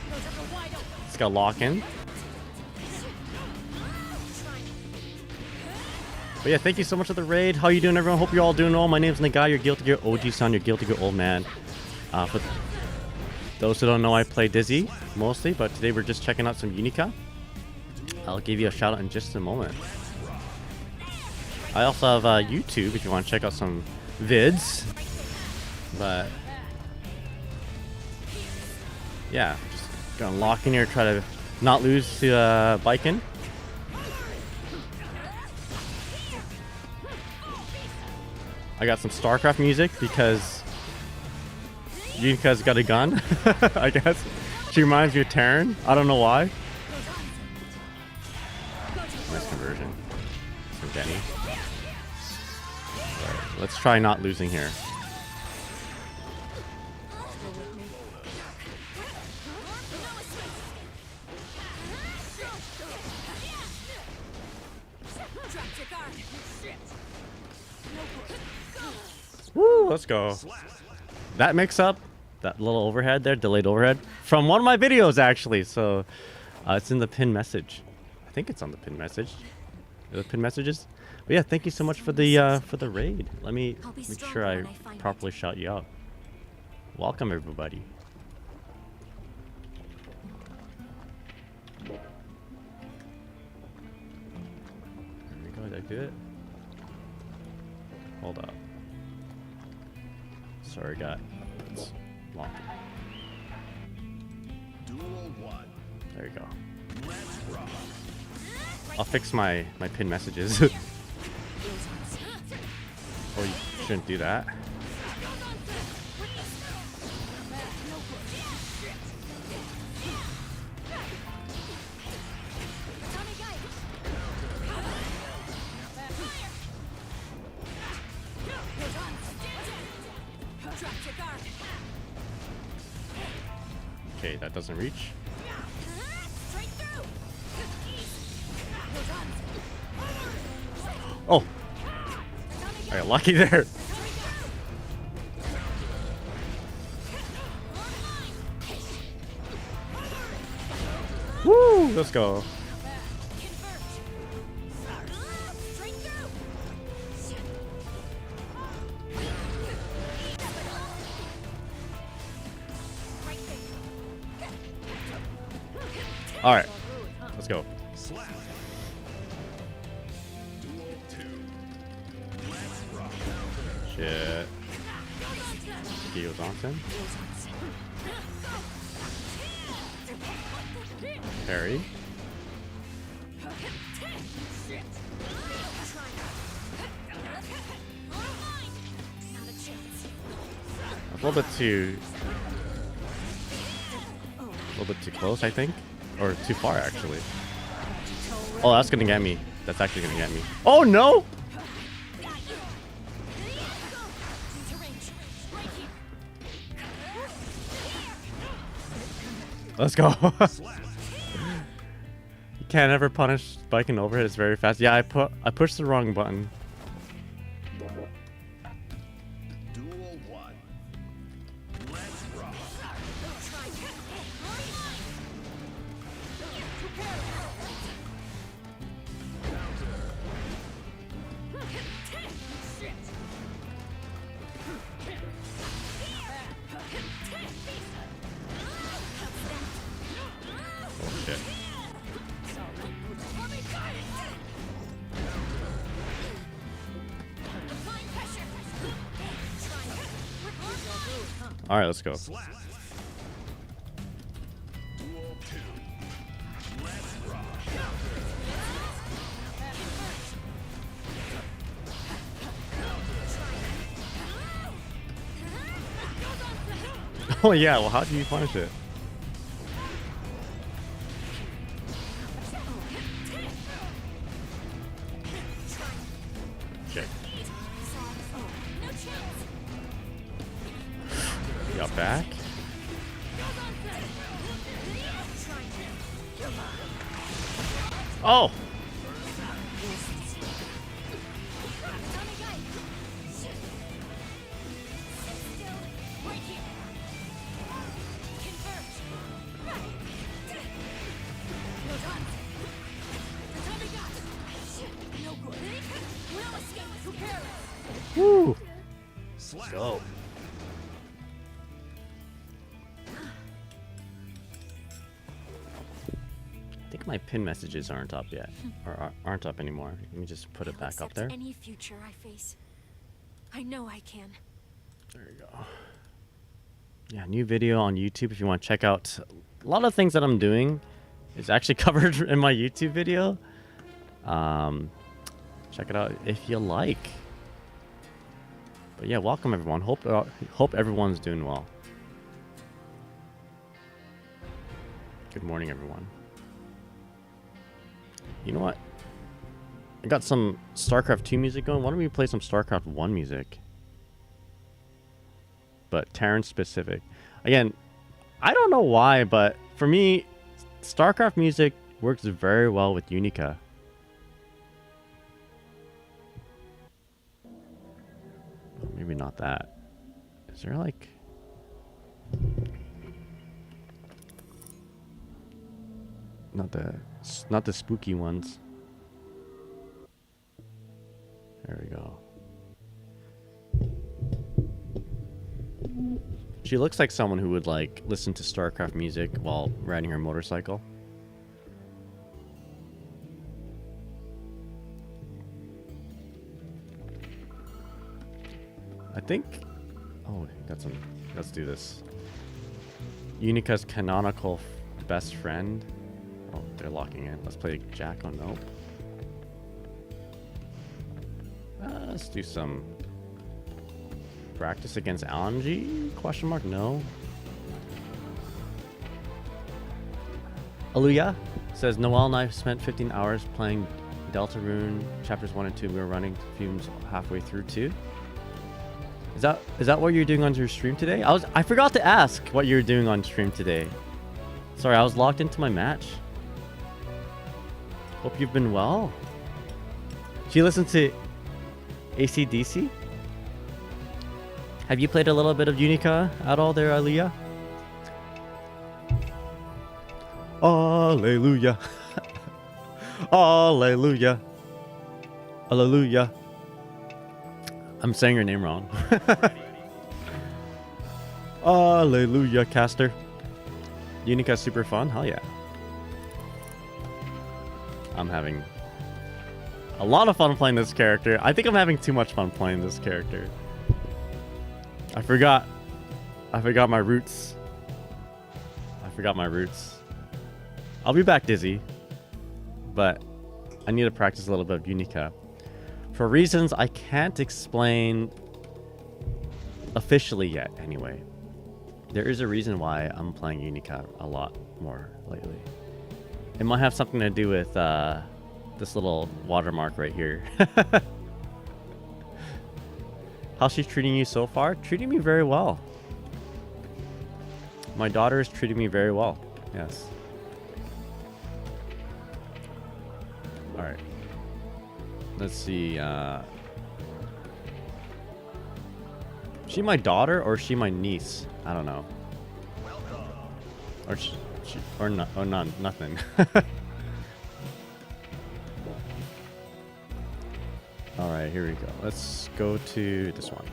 Just gotta lock in. But yeah, thank you so much for the raid. How you doing, everyone? Hope you're all doing well. My name's Nagai, your Guilty Gear OG son, your Guilty Gear old man. For those who don't know, I play Dizzy mostly, but today we're just checking out some Unika. I'll give you a shout out in just a moment. I also have YouTube if you want to check out some vids. But yeah, just gonna lock in here, try to not lose to Biken. I got some StarCraft music because Unika's got a gun, I guess. She reminds me of Terran. I don't know why. Nice conversion. Denny. Right, let's try not losing here. Woo, let's go. That mix up, that little overhead there, delayed overhead, from one of my videos actually. So it's in the pinned message. I think it's on the pinned message. The pinned messages. But yeah, thank you so much for the raid. Let me make sure I properly shout you out. Welcome everybody. There we go. Did I do it? Hold up. Sorry, guy. It's long. There you go. I'll fix my pinned messages. Oh, you shouldn't do that. Okay, that doesn't reach. Oh! I got lucky there. Woo! Let's go. All right, let's go. Shit. He was on him. Parry. A little bit too close, I think. Or too far, actually. Oh, that's gonna get me. That's actually gonna get me. Oh, no! Let's go. You can't ever punish spiking overhead. It's very fast. Yeah, I pushed the wrong button. All right, let's go. Oh yeah, well how do you punish it? Okay. Got back. Oh! Woo! Let's go. I think my pin messages aren't up yet, or aren't up anymore. Let me just put it back up there. Any future I face, I know I can. There you go. Yeah, new video on YouTube if you want to check out a lot of things that I'm doing. Is actually covered in my YouTube video. Check it out if you like. But yeah, welcome everyone. Hope everyone's doing well. Good morning, everyone. You know what? I got some StarCraft 2 music going. Why don't we play some StarCraft 1 music? But Terran specific. Again, I don't know why, but for me, StarCraft music works very well with Unika. Maybe not that. Is there like... Not the spooky ones. There we go. She looks like someone who would like listen to StarCraft music while riding her motorcycle. I think... Oh, got some... Let's do this. Unika's canonical best friend. Oh, they're locking in. Let's play Jack. Oh, nope. Let's do some... Practice against LMG? Question mark? No. Aluya says, Noel and I spent 15 hours playing Deltarune chapters 1 and 2. We were running fumes halfway through 2. Is that what you're doing on your stream today? I forgot to ask what you're doing on stream today. Sorry, I was logged into my match. Hope you've been well. She listened to AC/DC? Have you played a little bit of Unika at all there, Aliyah? Alleluia. Alleluia. Alleluia. I'm saying your name wrong. Alleluia, caster. Unika's super fun? Hell yeah. I'm having a lot of fun playing this character. I think I'm having too much fun playing this character. I forgot my roots. I'll be back, Dizzy. But I need to practice a little bit of Unika. For reasons I can't explain officially yet, anyway. There is a reason why I'm playing Unika a lot more lately. It might have something to do with this little watermark right here. How's she treating you so far? Treating me very well. My daughter is treating me very well. Yes. Alright. Let's see. She my daughter or she my niece? I don't know. Or not? Or not? Nothing. All right, here we go. Let's go to this one.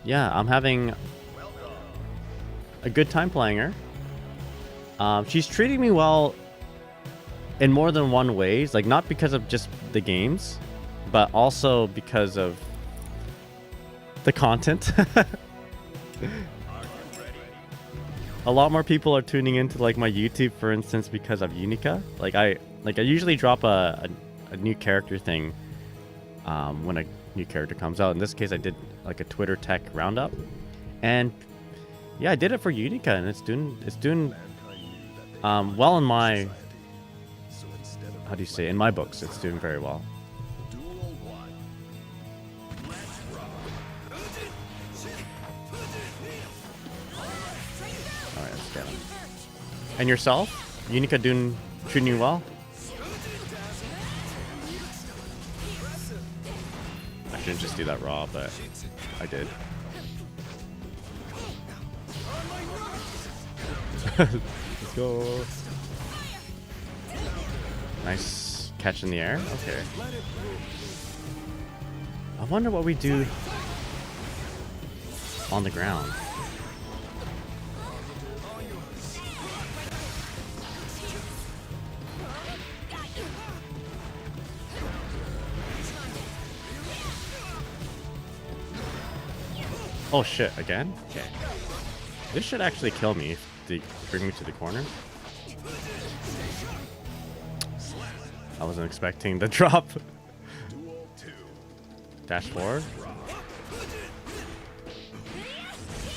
Yeah, I'm having a good time playing her. She's treating me well in more than one ways, like not because of just the games, but also because of the content. A lot more people are tuning into like my YouTube, for instance, because of Unika. Like I usually drop a new character thing when a new character comes out. In this case, I did like a Twitter tech roundup, and yeah, I did it for Unika, and it's doing well in my, how do you say, in my books, it's doing very well. Alright, let's get him. And yourself? Unika treating you well? I shouldn't just do that raw, but I did. Let's go. Nice catch in the air. Okay. I wonder what we do on the ground. Oh shit, again? Okay. This should actually kill me if they bring me to the corner. I wasn't expecting the drop. Dash forward.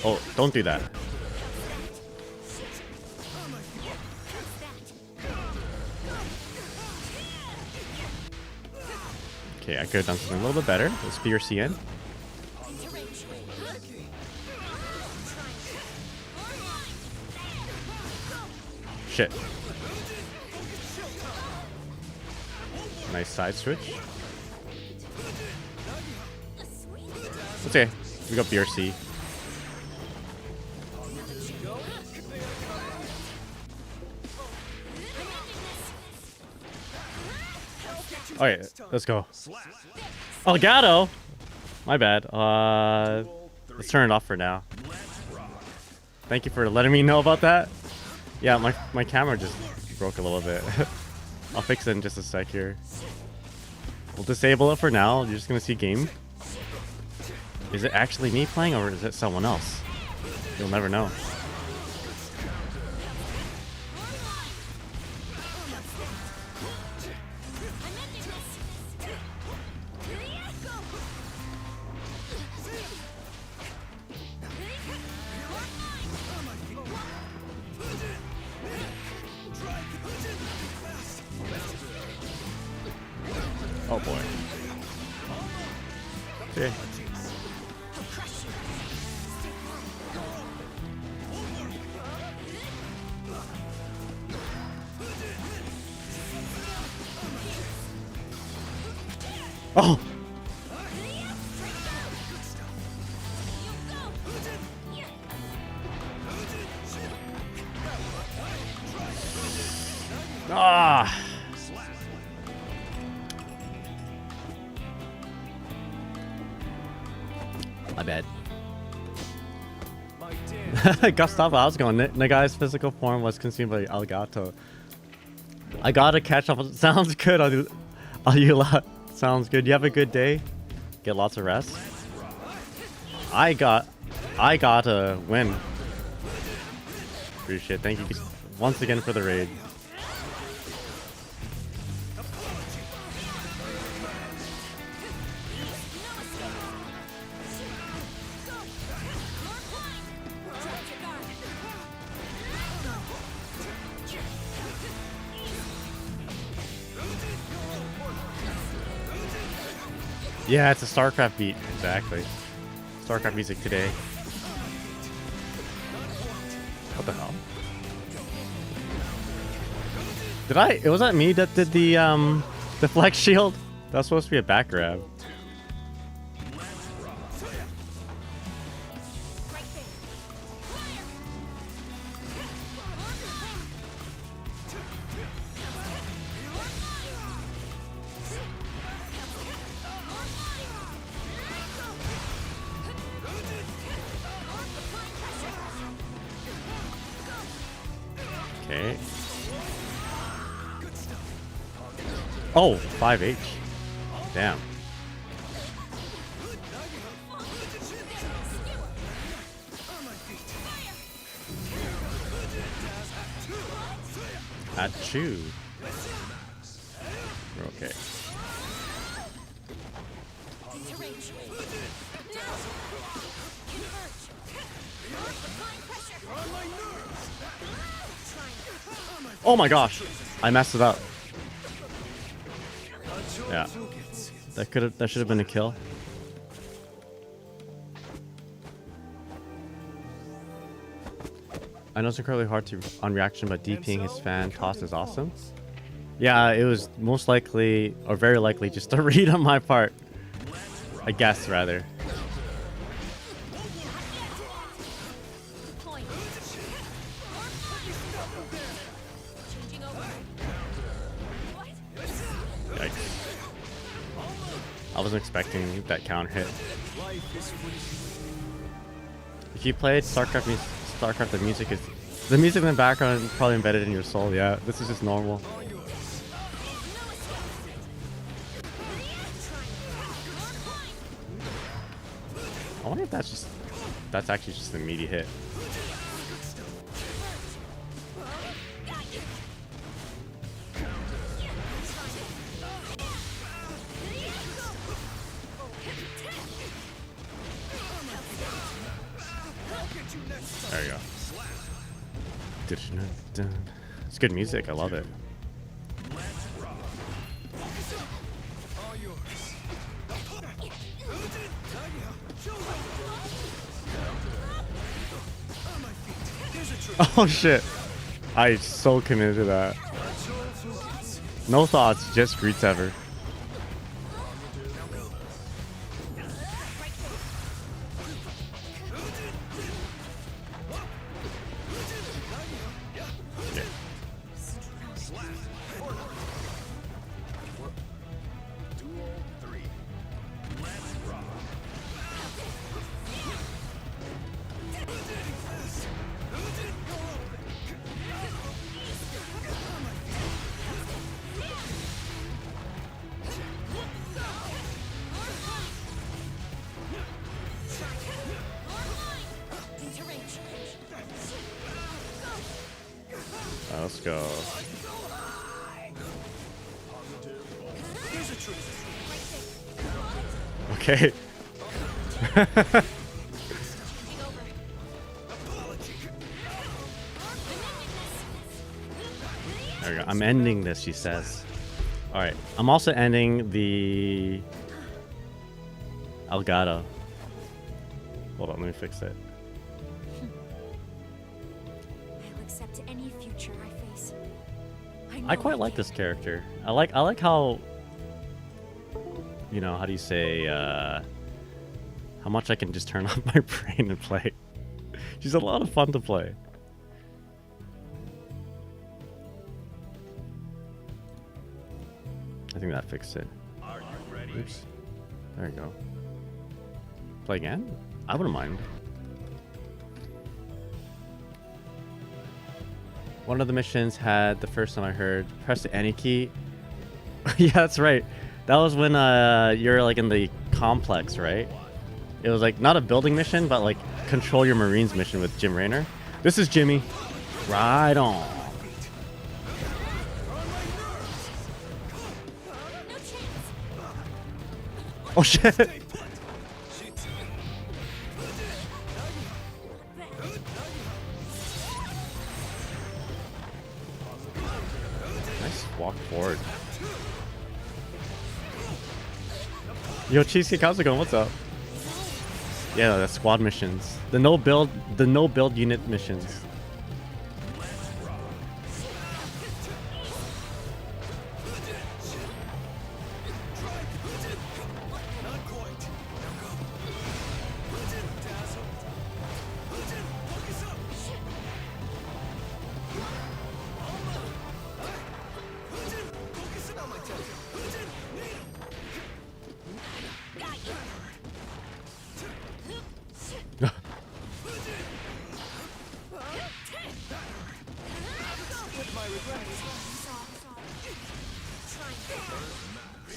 Oh, don't do that. Okay, I could have done something a little bit better. Let's PRC in. Shit. Nice side switch. Okay, we got BRC. Okay, let's go. Elgato! My bad. Let's turn it off for now. Thank you for letting me know about that. Yeah, my camera just broke a little bit. I'll fix it in just a sec here. We'll disable it for now. You're just gonna see game. Is it actually me playing or is it someone else? You'll never know. Oh boy. Okay. Oh! Ah! My bad. Gustavo, how's it going? Nagai's physical form was consumed by Elgato. I gotta catch up. Sounds good. I'll you lot. Sounds good. You have a good day. Get lots of rest. I got a win. Appreciate it. Thank you once again for the raid. Yeah, it's a StarCraft beat. Exactly. StarCraft music today. What the hell? Did I? It was that me that did the flex shield? That's supposed to be a back grab. Okay. Oh, 5H. Damn. Achoo. We're okay. Oh my gosh, I messed it up. Yeah, that should have been a kill. I know it's incredibly hard to on reaction, but DPing his fan toss is awesome. Yeah, it was most likely or very likely just a read on my part. I guess rather. I wasn't expecting that counter hit. If you played StarCraft, the music in the background is probably embedded in your soul. Yeah, this is just normal. I wonder if that's actually just an immediate hit. There you go. It's good music. I love it. Oh shit. I so committed to that. No thoughts, just greets ever. Let's go. Okay. There we go. I'm ending this, she says. Alright. I'm also ending the Elgato. Hold on, let me fix it. I'll accept any future I face. I quite like this character. I like how, you know, how do you say, how much I can just turn on my brain and play. She's a lot of fun to play. I think that fixed it. Are you ready? Oops. There you go. Play again? I wouldn't mind. One of the missions had the first time I heard press the any key. Yeah, that's right. That was when you're like in the complex, right? It was like not a building mission, but like control your Marines mission with Jim Raynor. This is Jimmy. Right on. Oh shit. Nice walk forward. Yo, Cheesecake, how's it going? What's up? Yeah, the squad missions. The no build unit missions.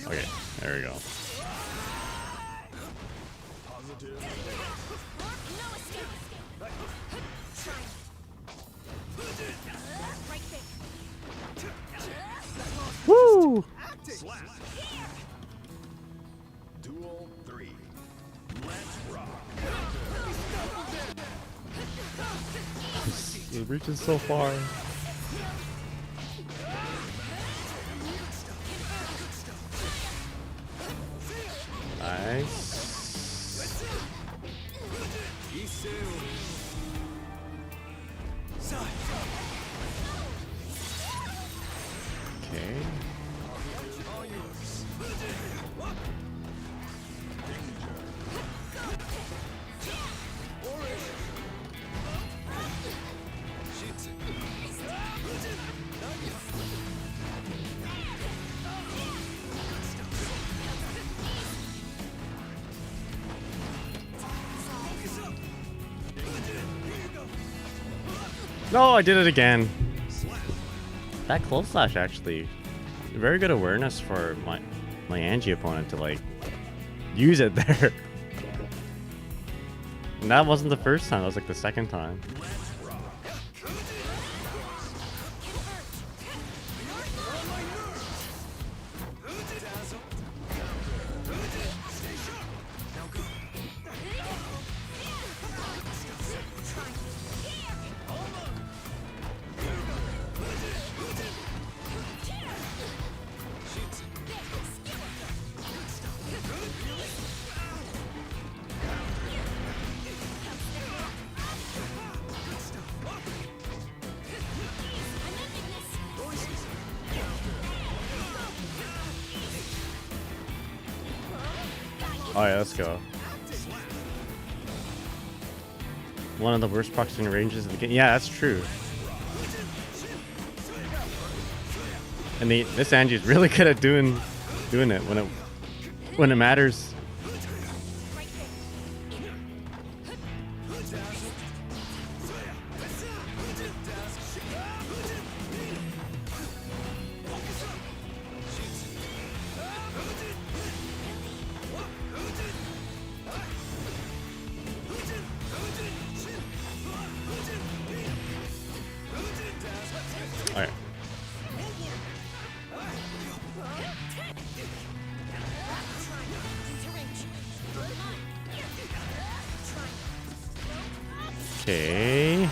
Okay, there we go. Woo! Duel 3. Let's rock. It reaches so far. Nice. Okay. No, I did it again. That close slash actually, very good awareness for my Angie opponent to like use it there. And that wasn't the first time, that was like the second time. Alright, let's go. One of the worst proximity ranges of the game. Yeah, that's true. And this Angie's really good at doing it when it matters. Alright. Okay.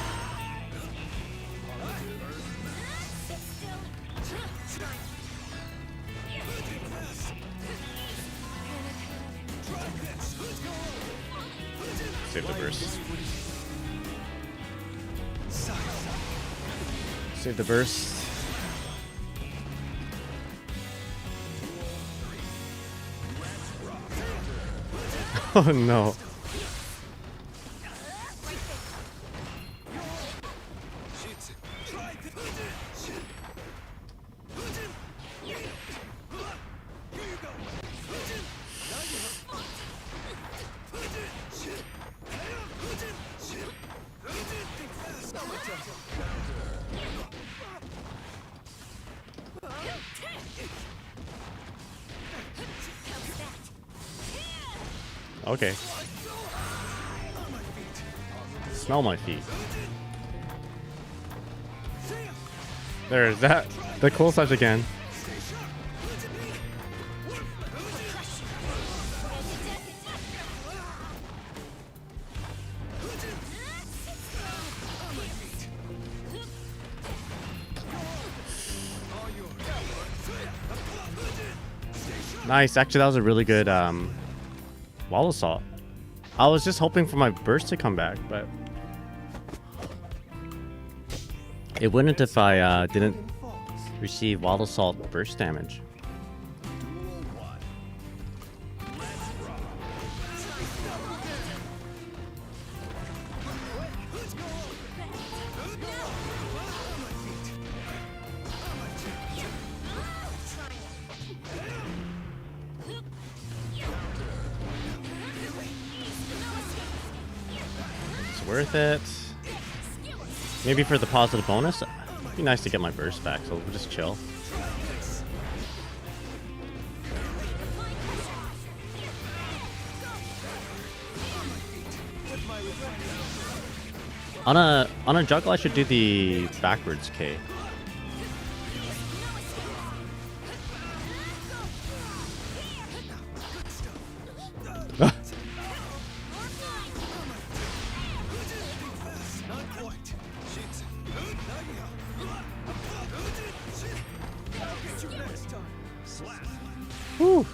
Save the burst. Save the burst. Oh no. Okay. Smell my feet. There's that. The cool touch again. Nice. Actually, that was a really good wall assault. I was just hoping for my burst to come back, but it wouldn't if I didn't receive wall assault burst damage. Worth it. Maybe for the positive bonus. It'd be nice to get my burst back, so we'll just chill. On a juggle, I should do the backwards K. Whew.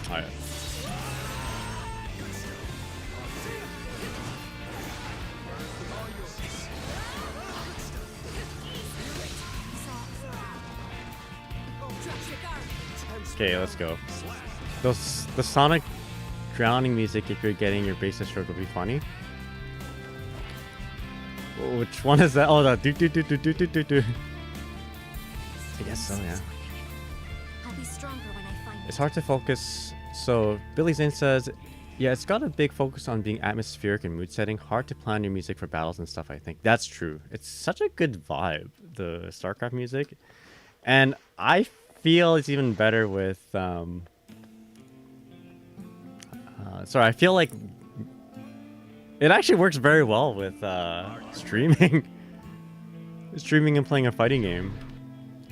Alright. Okay, let's go. The Sonic drowning music, if you're getting your basis stroke, will be funny. Which one is that? Oh, the do do do do do do do do. I guess so, yeah. I'll be stronger when I find It's hard to focus. So Billy Zane says, yeah, it's got a big focus on being atmospheric and mood setting. Hard to plan your music for battles and stuff, I think. That's true. It's such a good vibe, the StarCraft music. And I feel it's even better with sorry, I feel like it actually works very well with streaming. Streaming and playing a fighting game.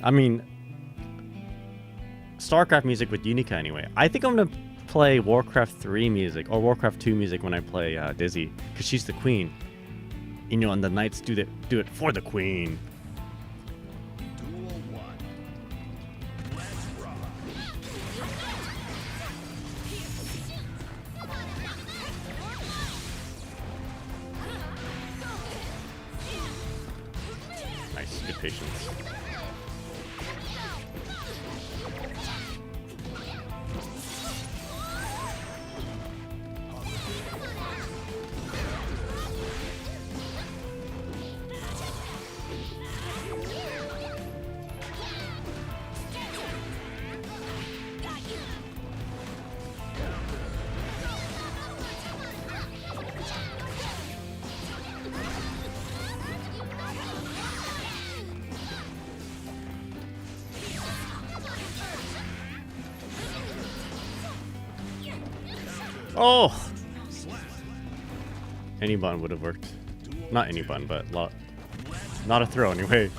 I mean, StarCraft music with Unika anyway. I think I'm gonna play Warcraft 3 music or Warcraft 2 music when I play Dizzy, because she's the queen. You know, and the knights do it for the queen. Duel 1. Let's rock. Nice, good patience. Oh! Any bun would have worked. Not any bun, but not a throw anyway.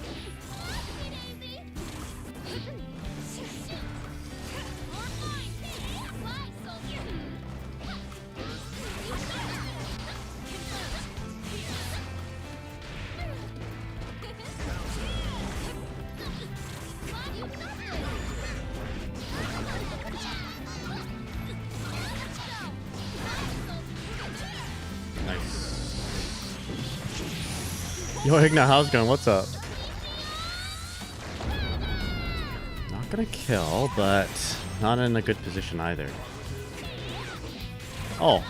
Yo, Igna, how's it going? What's up? Not gonna kill, but not in a good position either. Oh,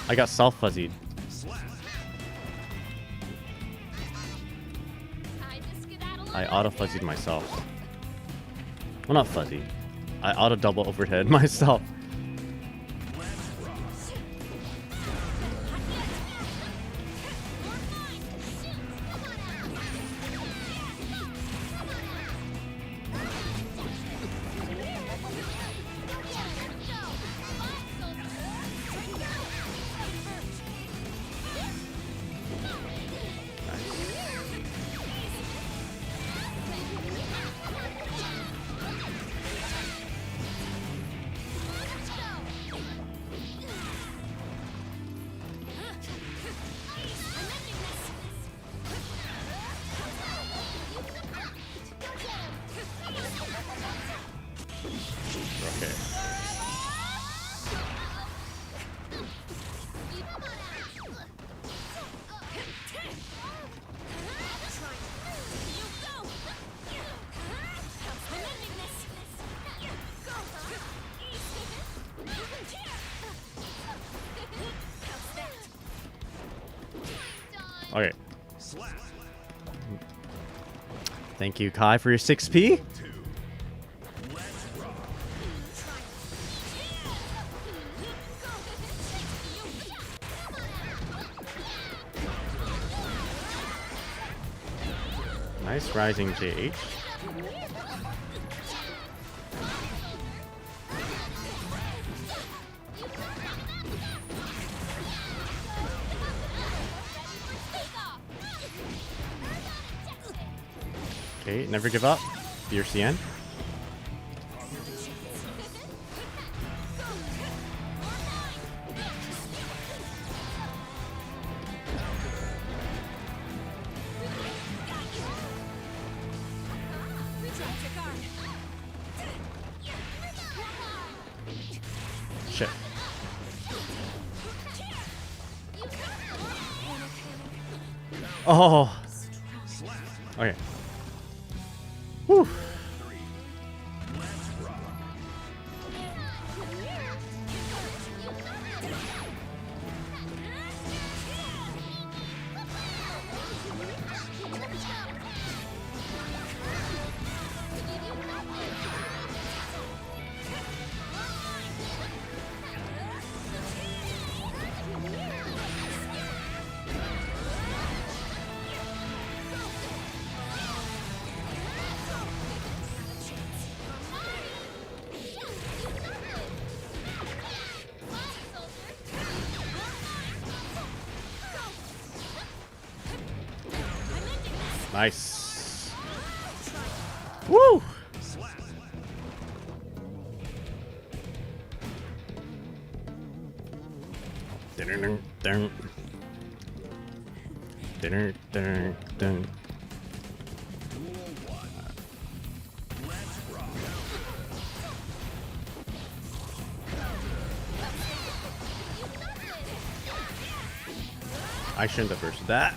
I got self-fuzzied. I auto-fuzzied myself. Well, not fuzzy. I auto-double overhead myself. Okay. Okay. Thank you, Kai, for your 6P. Nice rising JH. Okay, never give up. Your CN. Shit. Oh. Okay. Whew. Nice. Woo! I shouldn't have bursted that.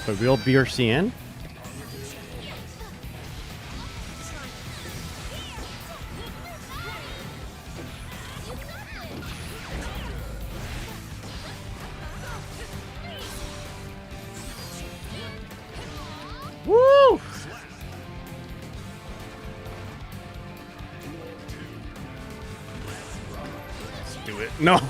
The real BRC in? Woo! Let's do it. No!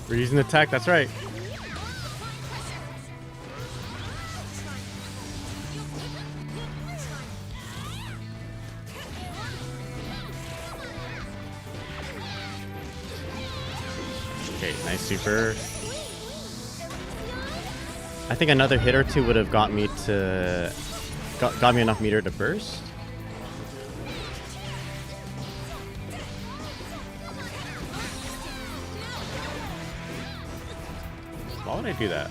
We're using the tech, that's right. Okay, nice super. I think another hit or two would have got me to got me enough meter to burst. Why would I do that?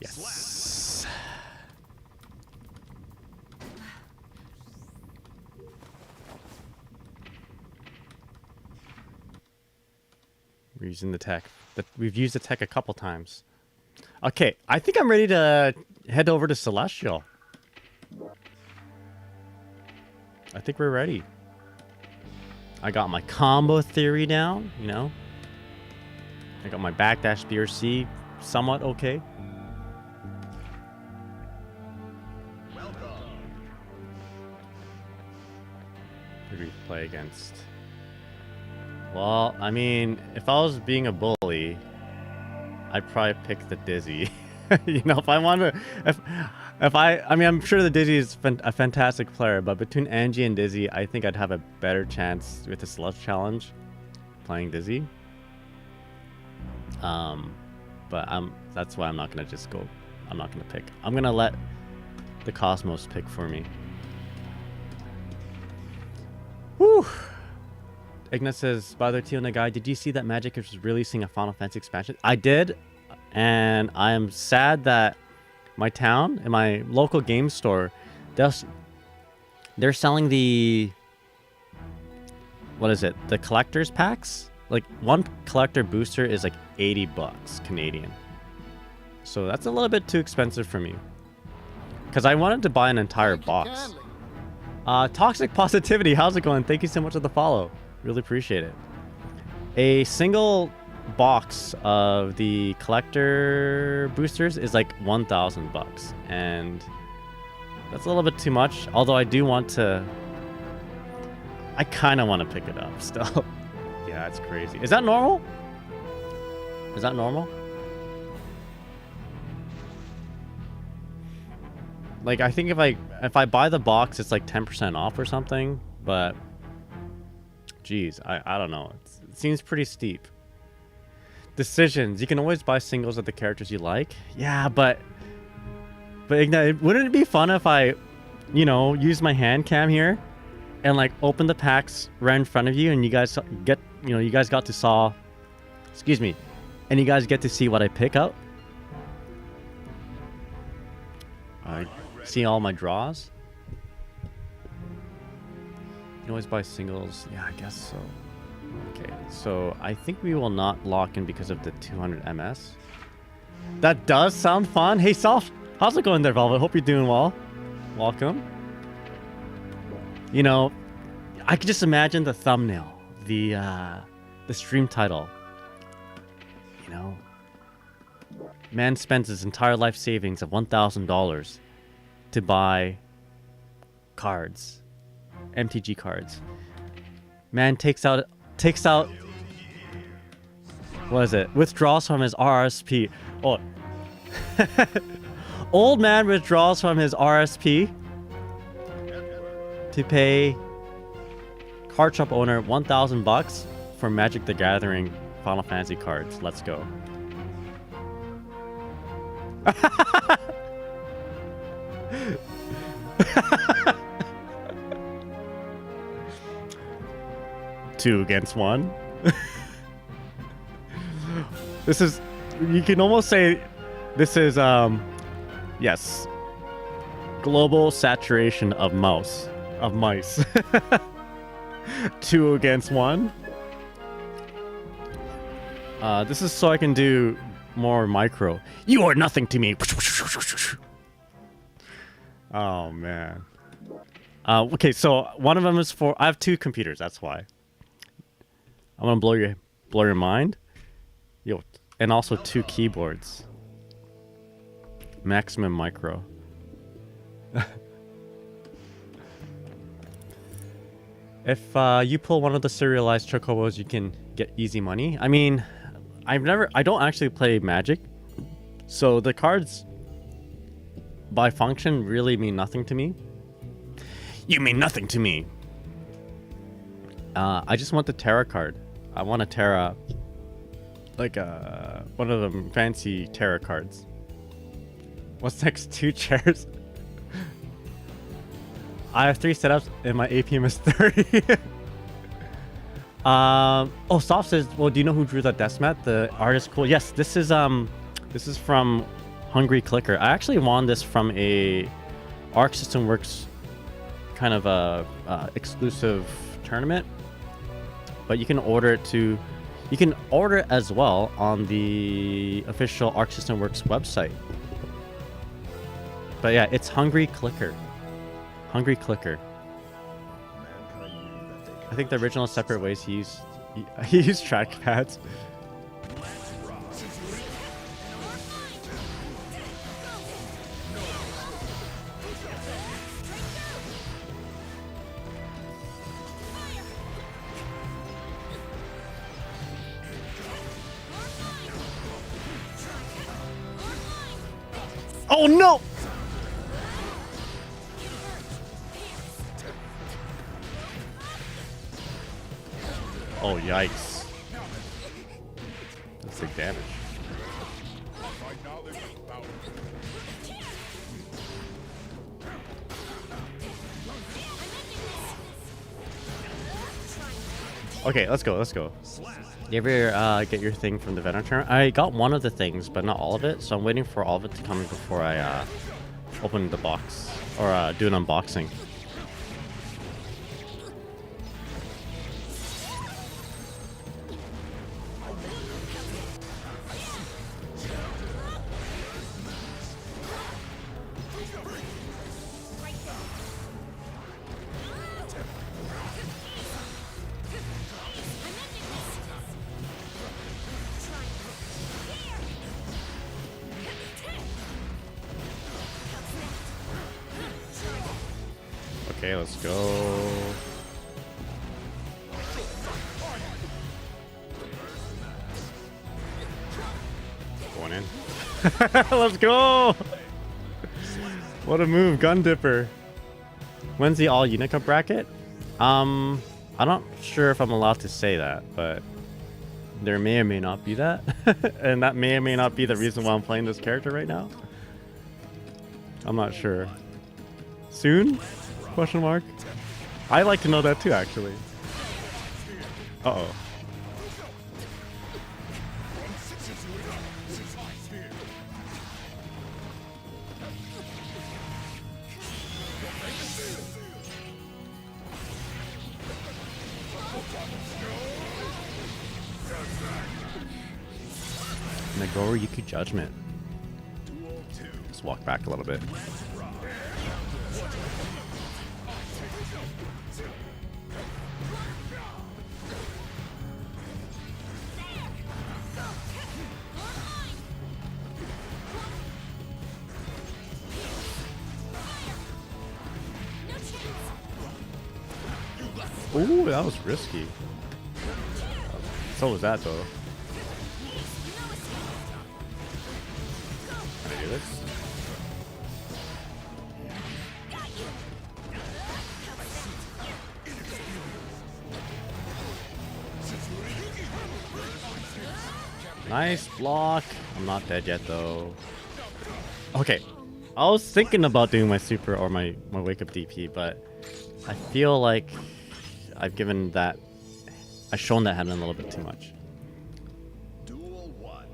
Yes. We're using the tech. We've used the tech a couple times. Okay, I think I'm ready to head over to Celestial. I think we're ready. I got my combo theory down, you know. I got my backdash BRC somewhat okay. Who do we play against? Well, I mean, if I was being a bully, I'd probably pick the Dizzy. You know, if I want to, I mean, I'm sure the Dizzy is a fantastic player, but between Angie and Dizzy, I think I'd have a better chance with the Slush Challenge playing Dizzy. But that's why I'm not gonna just go. I'm not gonna pick. I'm gonna let the Cosmos pick for me. Whew. Igna says, by the way, on the guy, did you see that Magic is releasing a Final Fantasy expansion? I did, and I am sad that my town and my local game store, they're selling the, what is it? The collector's packs? Like one collector booster is like 80 bucks Canadian. So that's a little bit too expensive for me. Because I wanted to buy an entire box. Toxic Positivity, how's it going? Thank you so much for the follow. Really appreciate it. A single box of the collector boosters is like 1,000 bucks, and that's a little bit too much. Although I do want to, I kind of want to pick it up still. Yeah, it's crazy. Is that normal? Is that normal? Like, I think if I buy the box, it's like 10% off or something, but geez, I don't know. It seems pretty steep. Decisions. You can always buy singles of the characters you like. Yeah, but Ignite, wouldn't it be fun if I, you know, use my hand cam here and like open the packs right in front of you, and you guys get, you know, you guys got to saw, excuse me, and you guys get to see what I pick up. I see all my draws. You always buy singles. Yeah, I guess so. Okay, so I think we will not lock in because of the 200 MS. That does sound fun. Hey, Soft, how's it going there, Velvet? Hope you're doing well. Welcome. You know, I could just imagine the thumbnail, the stream title. You know, man spends his entire life savings of $1,000 to buy cards. MTG cards. Man takes out what is it? Withdraws from his RSP. Oh. Old man withdraws from his RSP to pay card shop owner 1,000 bucks for Magic the Gathering Final Fantasy cards. Let's go. Two against one. This is, you can almost say this is yes, global saturation of mice. Two against one. This is so I can do more micro. You are nothing to me. Oh man. Okay, so one of them is for, I have two computers, that's why. I'm gonna blow your mind. Yo, and also two keyboards. Maximum micro. If you pull one of the serialized chocobos, you can get easy money. I mean, I don't actually play Magic, so the cards by function really mean nothing to me. You mean nothing to me. I just want the Terra card. I want a Terra, like one of them fancy Terra cards. What's next? 2 chairs. I have 3 setups and my APM is 30. Oh, Soft says, well, do you know who drew that desk mat? The artist, cool. Yes, this is from Hungry Clicker. I actually won this from a Arc System Works kind of a exclusive tournament, but you can order it as well on the official Arc System Works website. But yeah, it's Hungry Clicker. Hungry Clicker. I think the original separate ways he used trackpads. Oh no! Oh yikes. That's big damage. Okay, let's go. You ever get your thing from the vendor tournament? I got one of the things, but not all of it, so I'm waiting for all of it to come in before I open the box or do an unboxing. Okay, let's go. Going in. Let's go! What a move, Gun Dipper. When's the all Unica bracket? I'm not sure if I'm allowed to say that, but there may or may not be that. And that may or may not be the reason why I'm playing this character right now. I'm not sure. Soon? Question mark. I'd like to know that too, actually. Uh-oh. Nagoro Yuki Judgment. Let's walk back a little bit. Ooh, that was risky. So was that though. Can I do this? Nice block. I'm not dead yet though. Okay. I was thinking about doing my super or my wake up DP, but I feel like I've shown that hand a little bit too much. Duel 1.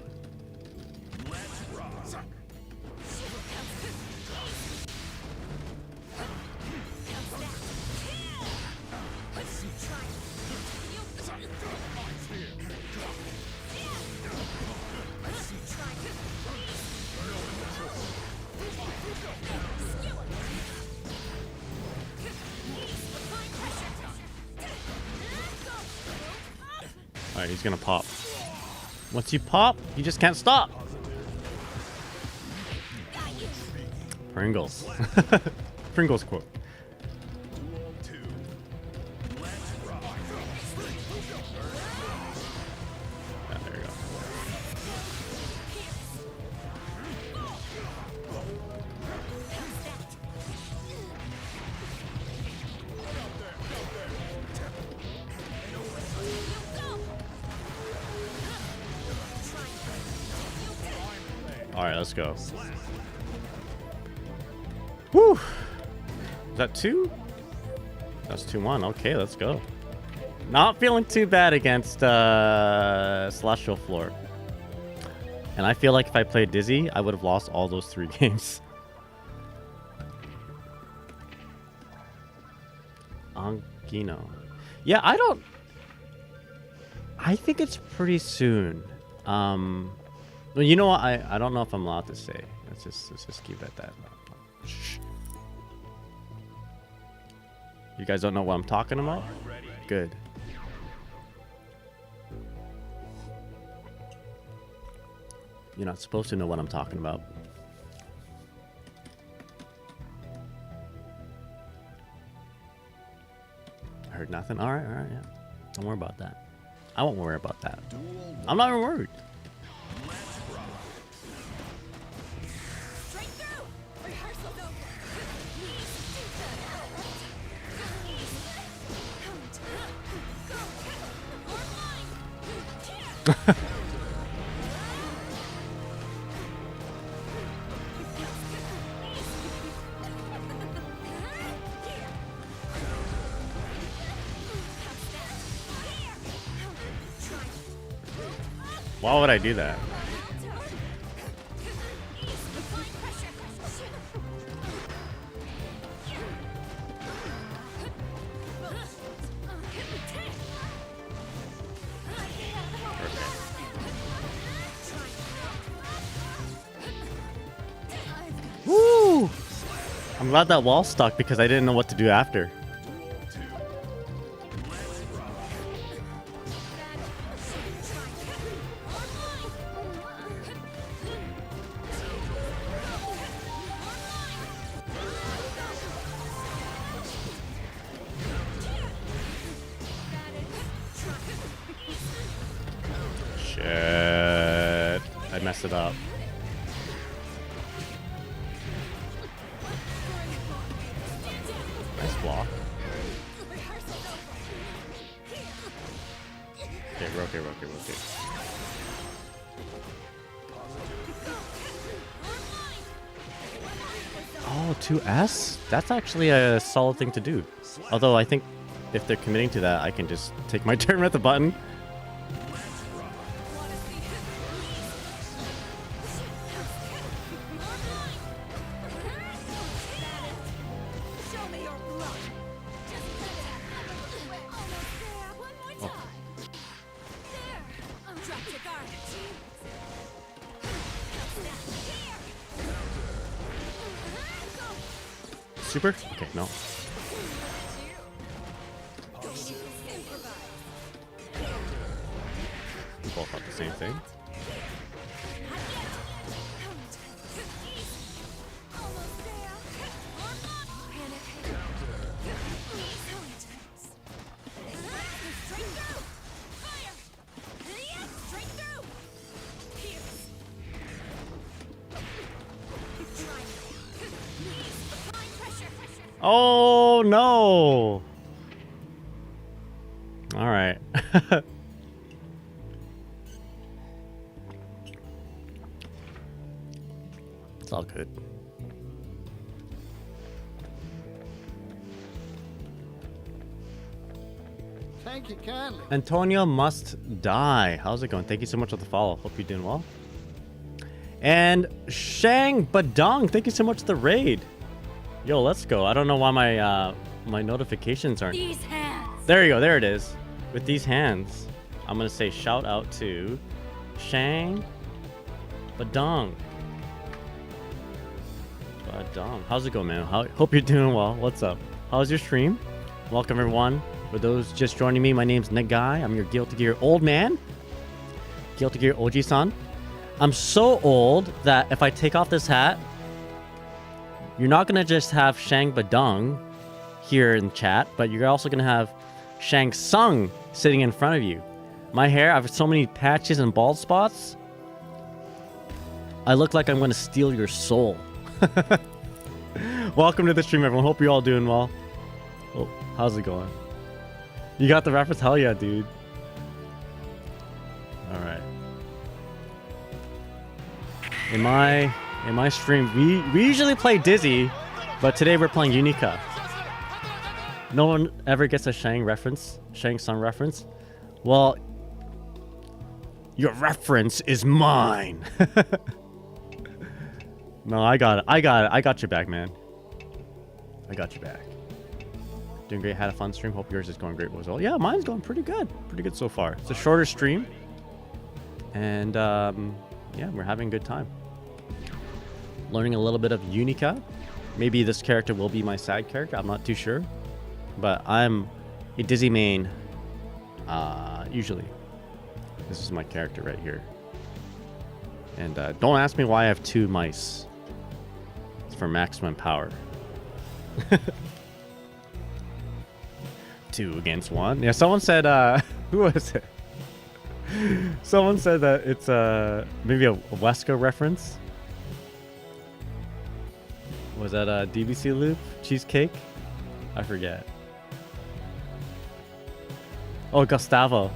Let's rock. Alright, he's gonna pop. Once you pop, you just can't stop. Pringles. Pringles quote. Duel 2. Let's rock. Yeah, there you go. Alright, let's go. Woo! Is that 2? That's 2-1. Okay, let's go. Not feeling too bad against Celestial Floor. And I feel like if I played Dizzy, I would have lost all those 3 games. Angino. Yeah, I think it's pretty soon. Well, you know what? I don't know if I'm allowed to say. Let's just keep it at that. Shh. You guys don't know what I'm talking about? Good. You're not supposed to know what I'm talking about. I heard nothing. All right, yeah. Don't worry about that. I won't worry about that. I'm not even worried. Why would I do that? Woo! I'm glad that wall stuck because I didn't know what to do after. Shit. I messed it up. Nice block. Okay, rotate. Oh, 2S? That's actually a solid thing to do. Although I think if they're committing to that, I can just take my turn at the button. Super? Okay, no. We both thought the same thing. Oh no! All right. It's all good. Thank you kindly. Antonio Must Die. How's it going? Thank you so much for the follow. Hope you're doing well. And Shang Badong, thank you so much for the raid. Yo, let's go. I don't know why my notifications aren't. These hands. There you go. There it is. With these hands, I'm gonna say shout out to Shang Badong. Badong. How's it going, man? Hope you're doing well. What's up? How's your stream? Welcome everyone. For those just joining me, my name's Nagai. I'm your Guilty Gear old man. Guilty Gear Oji-san. I'm so old that if I take off this hat, you're not gonna just have Shang Badong here in chat, but you're also gonna have Shang Tsung sitting in front of you. My hair, I have so many patches and bald spots. I look like I'm gonna steal your soul. Welcome to the stream, everyone. Hope you're all doing well. Oh, how's it going? You got the reference? Hell yeah, dude. All right. In my stream, we usually play Dizzy, but today we're playing Unika. No one ever gets a Shang Tsung reference. Well, your reference is mine. No, I got it. I got your back, man. I got your back. Doing great. Had a fun stream. Hope yours is going great as well. Yeah, mine's going pretty good. Pretty good so far. It's a shorter stream. And yeah, we're having a good time. Learning a little bit of Unika. Maybe this character will be my side character. I'm not too sure. But I'm a Dizzy main. Usually. This is my character right here. And don't ask me why I have 2 mice. It's for maximum power. 2 against 1. Yeah, someone said, who was it? Someone said that it's maybe a Wesker reference. Was that a DBC loop? Cheesecake? I forget. Oh, Gustavo.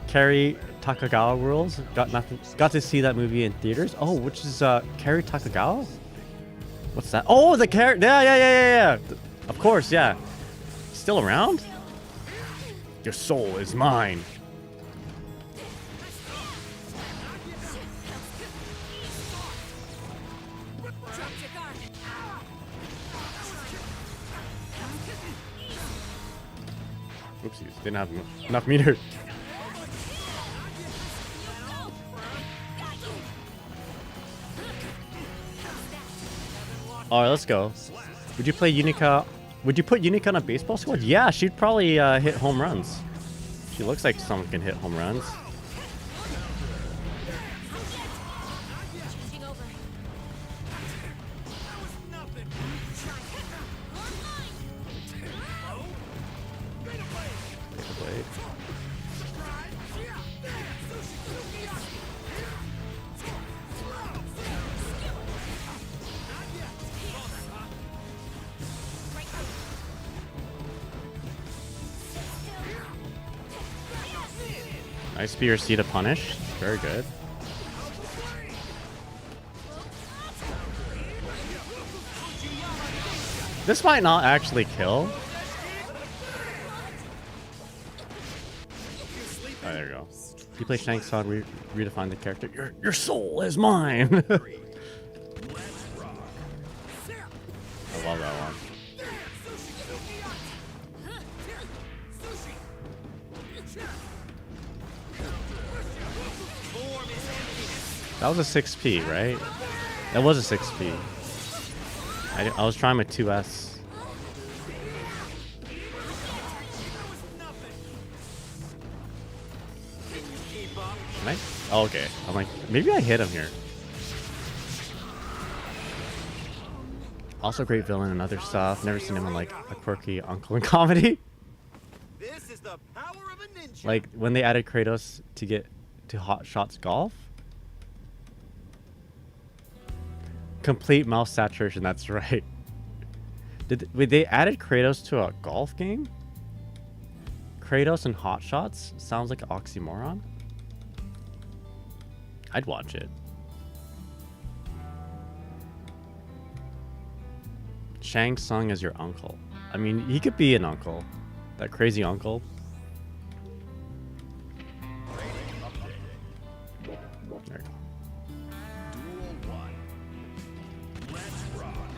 Carrie Takagawa rules. Got to see that movie in theaters. Oh, which is Carrie Takagawa? What's that? Oh, the character. Yeah. Of course, yeah. Still around? Your soul is mine. Oopsies, didn't have enough meter. Alright, let's go. Would you play Unika? Would you put Unika on a baseball squad? Yeah, she'd probably hit home runs. She looks like someone can hit home runs. Nice BRC to punish. Very good. This might not actually kill. Oh, there you go. You play Shang Tsung, redefine the character. Your soul is mine. I love that one. That was a 6P, right? That was a 6P. I was trying my 2S. Nice. Oh, okay. I'm like, maybe I hit him here. Also great villain and other stuff. Never seen him in like a quirky uncle in comedy. This is the power of a ninja. Like when they added Kratos to get to Hot Shots Golf. Complete mouse saturation, that's right. Wait, they added Kratos to a golf game? Kratos and Hot Shots? Sounds like an oxymoron. I'd watch it. Shang Tsung as your uncle. I mean, he could be an uncle. That crazy uncle. There you go. Duel 1. Let's rock.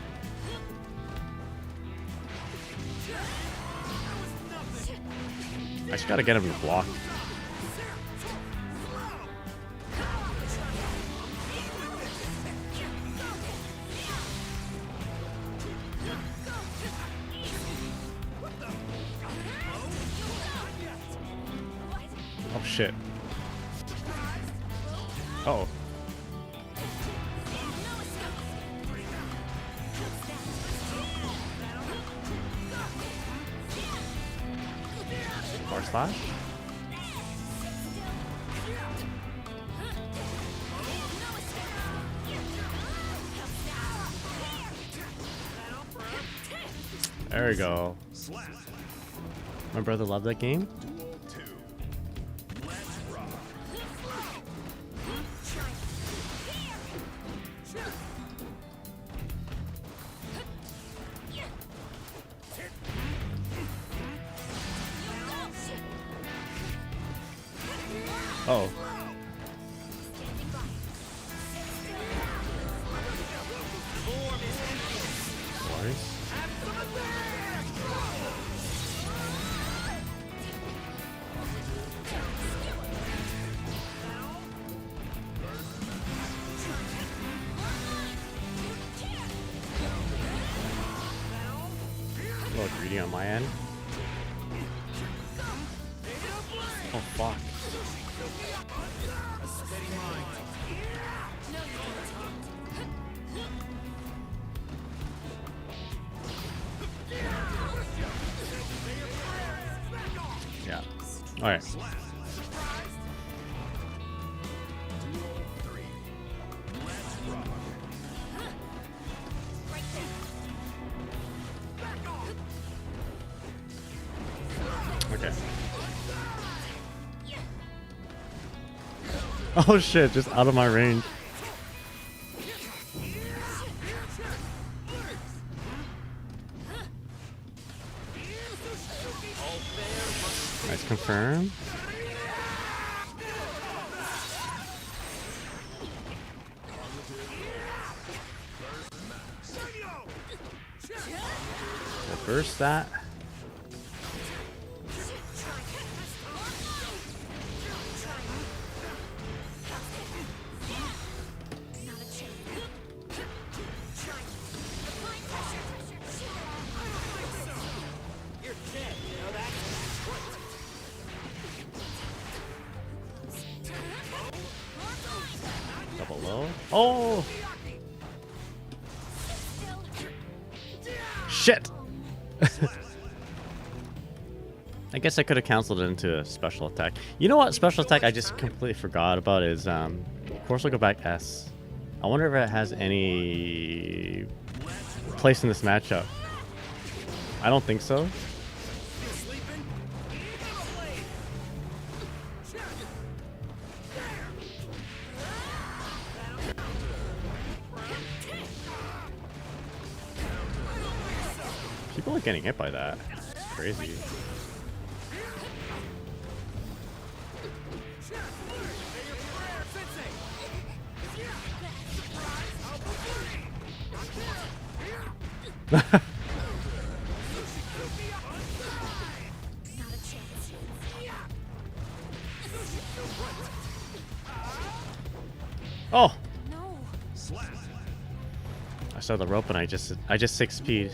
I just gotta get him to block. Oh shit. Oh. Bar slash? There we go. My brother loved that game. Duel 2. Let's rock. Oh. Nice. A little greedy on my end. Oh fuck. Yeah. All right. Okay. Oh shit, just out of my range. Nice confirm. We'll burst that. Double low. Oh! Shit! I guess I could have canceled it into a special attack. You know what special attack I just completely forgot about is, of course we'll go back S. I wonder if it has any place in this matchup. I don't think so. People are getting hit by that. It's crazy. Oh! No. I saw the rope and I just 6 speed.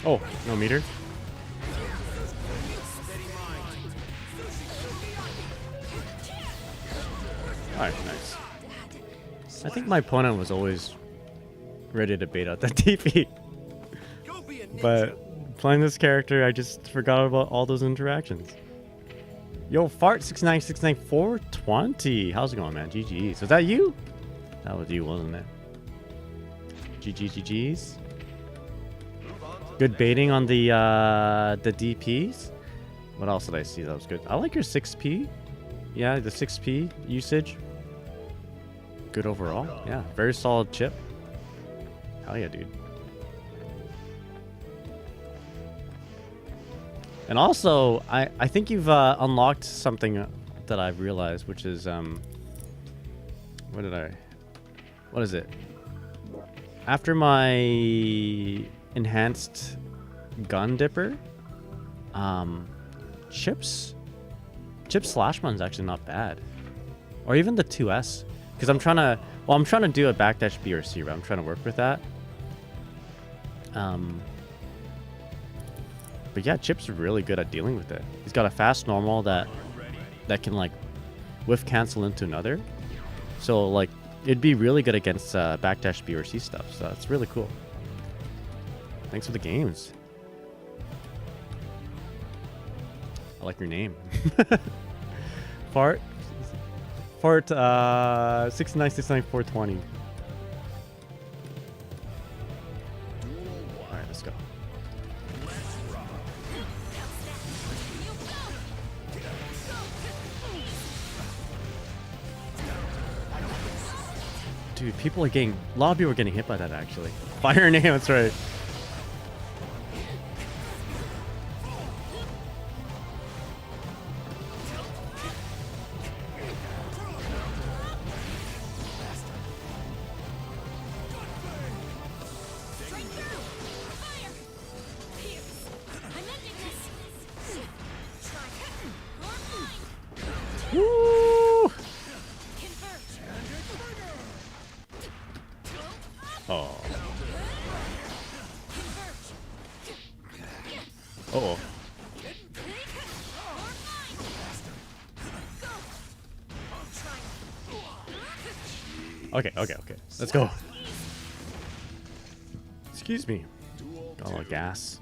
Oh, no meter. Alright, nice. I think my opponent was always ready to bait out that TP. Go be a ninja. But playing this character, I just forgot about all those interactions. Yo, Fart6969420. How's it going, man? GG's. Was that you? That was you, wasn't it? GG's. Good baiting on the DPs. What else did I see that was good? I like your 6P. Yeah, the 6P usage. Good overall. Yeah, very solid chip. Hell yeah, dude. And also, I think you've unlocked something that I've realized, which is what is it? After my enhanced gun dipper, Chip's slash run's actually not bad, or even the 2S, because I'm trying to do a backdash B or C, right? I'm trying to work with that. But yeah, Chip's really good at dealing with it. He's got a fast normal that can like whiff cancel into another. So like it'd be really good against backdash B or C stuff. So that's really cool. Thanks for the games. I like your name. Fart 6969420. Alright, let's go. Dude, a lot of people are getting hit by that actually. Fire name, that's right. Woo! Oh. Uh-oh. Okay. Let's go. Excuse me. Got a little gas.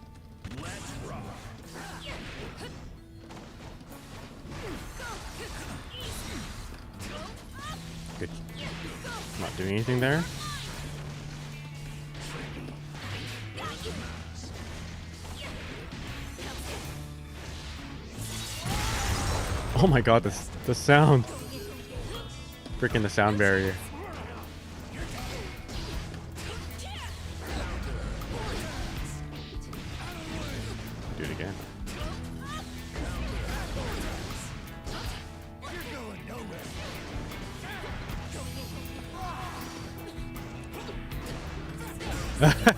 Good. Not doing anything there. Oh my god, the sound. Freaking the sound barrier. Do it again.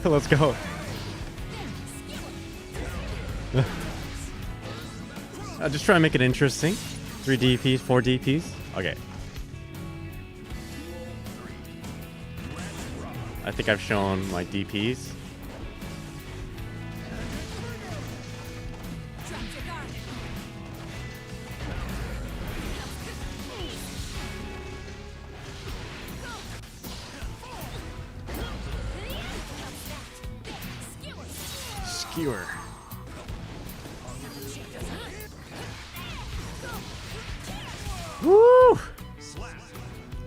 Let's go. I'll just try to make it interesting. 3 DPs, 4 DPs. Okay. I think I've shown my DPs. Skewer. Woo!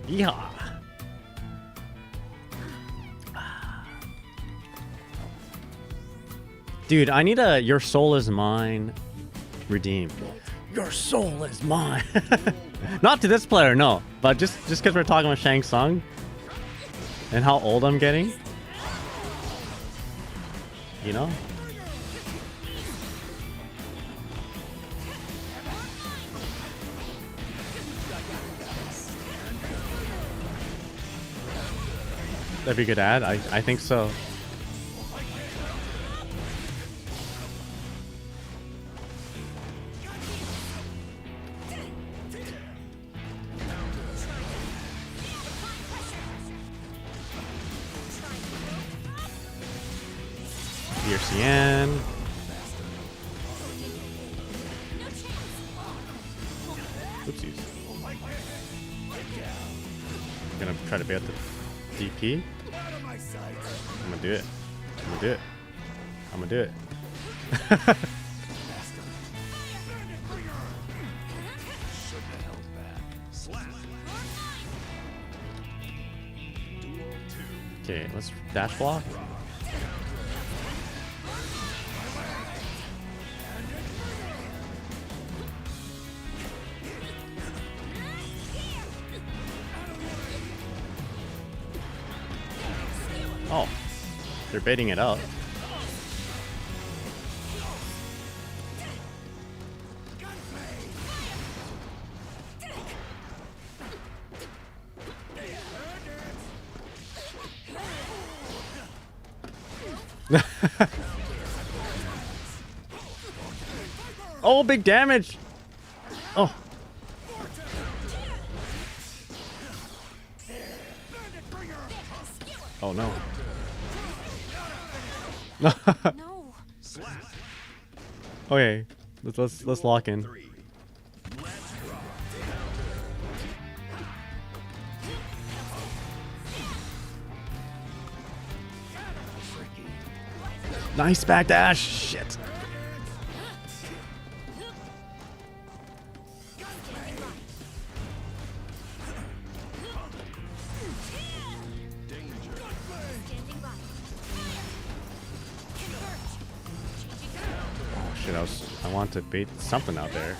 Yeah. Dude, I need a "Your Soul Is Mine" redeem. Your soul is mine. Not to this player, no. But just because we're talking about Shang Tsung and how old I'm getting, you know. That'd be a good ad. I think so. BRCN. Oopsies. I'm gonna try to bait the DP. I'm gonna do it. I'm gonna do it. I'm gonna do it. Okay, let's dash block. Oh, they're baiting it out. Oh, big damage. Oh. Oh no. No. Okay, let's lock in. Nice backdash. Shit. Oh shit! I want to bait something out there.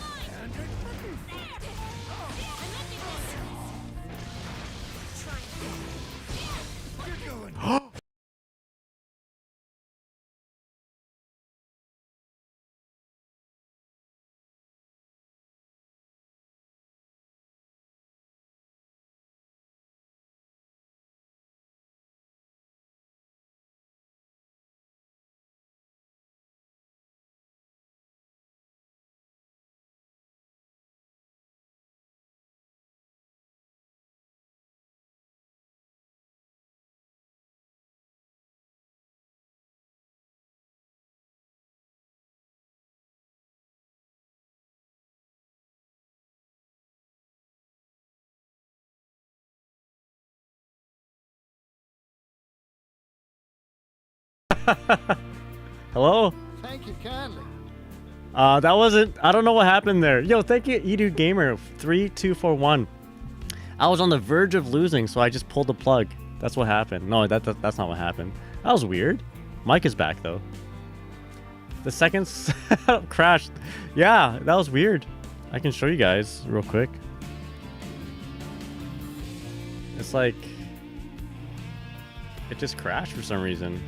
Hello? Thank you kindly. That wasn't. I don't know what happened there. Yo, thank you, Edu Gamer 3241. I was on the verge of losing, so I just pulled the plug. That's what happened. No, that's not what happened. That was weird. Mike is back though. The second setup crashed. Yeah, that was weird. I can show you guys real quick. It's like it just crashed for some reason.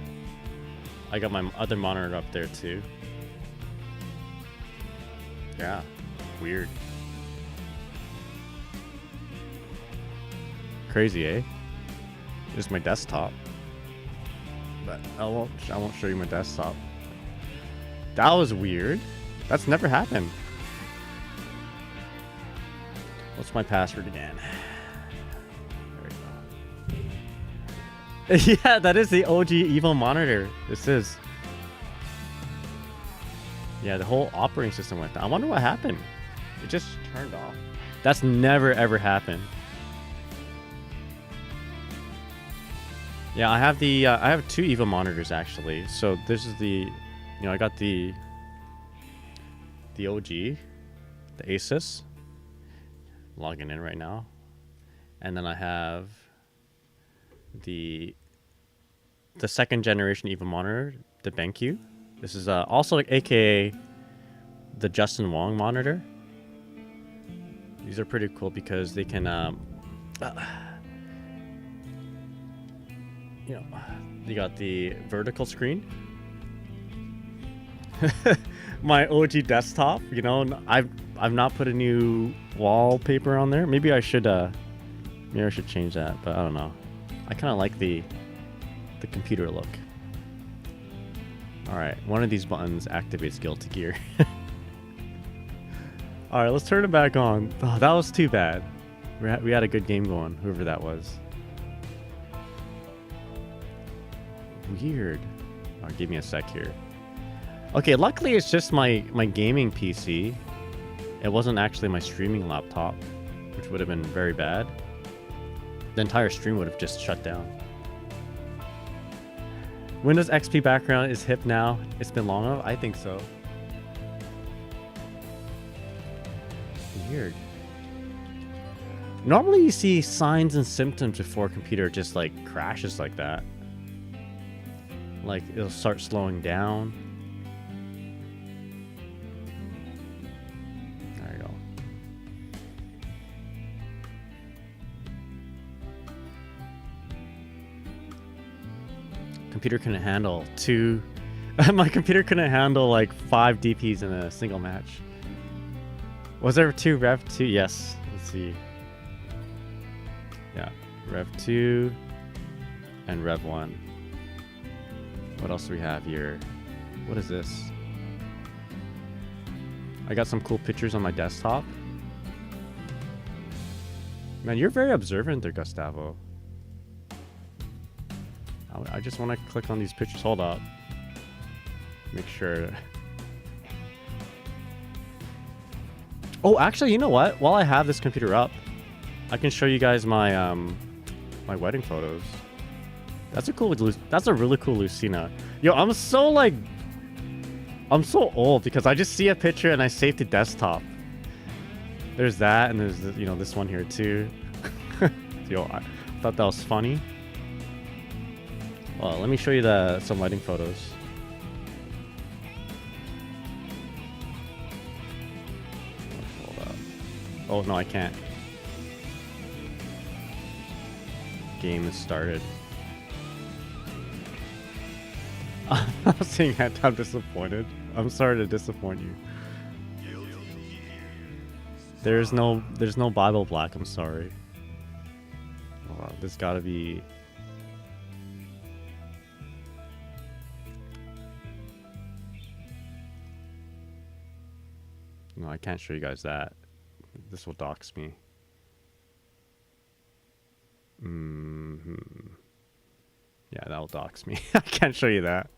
I got my other monitor up there too. Yeah, weird. Crazy, eh? Just my desktop. But I won't show you my desktop. That was weird. That's never happened. What's my password again? There we go. Yeah, that is the OG Evo monitor. This is. Yeah, the whole operating system went down. I wonder what happened. It just turned off. That's never ever happened. Yeah, I have the I have two Evo monitors actually. So this is the, I got the OG, the Asus. Logging in right now, and then I have the second generation Evo monitor, the BenQ. This is also AKA the Justin Wong monitor. These are pretty cool because they can you got the vertical screen. My OG desktop, I've not put a new wallpaper on there. Maybe I should change that, but I don't know. I kind of like the computer look. All right, one of these buttons activates Guilty Gear. All right, let's turn it back on. Oh, that was too bad. We had a good game going, whoever that was. Weird. Oh, give me a sec here. Okay, luckily it's just my gaming PC. It wasn't actually my streaming laptop, which would have been very bad. The entire stream would have just shut down. Windows XP background is hip now. It's been long enough? I think so. Weird. Normally you see signs and symptoms before a computer just like crashes like that. Like it'll start slowing down. There you go. Computer couldn't handle two. My computer couldn't handle like 5 DPs in a single match. Was there 2 Rev 2? Yes. Let's see. Yeah, Rev 2 and Rev 1. What else do we have here? What is this? I got some cool pictures on my desktop. Man, you're very observant there, Gustavo. I just want to click on these pictures. Hold up. Make sure. Oh, actually, you know what? While I have this computer up, I can show you guys my my wedding photos. That's a really cool Lucina. Yo, I'm so old because I just see a picture and I save to desktop. There's that, and there's this one here too. Yo, I thought that was funny. Well, let me show you some wedding photos. Hold up. Oh no, I can't. Game is started. I'm saying that I'm disappointed. I'm sorry to disappoint you. There's no Bible Black. I'm sorry. Oh, there's gotta be. No, I can't show you guys that. This will dox me. Yeah, that'll dox me. I can't show you that.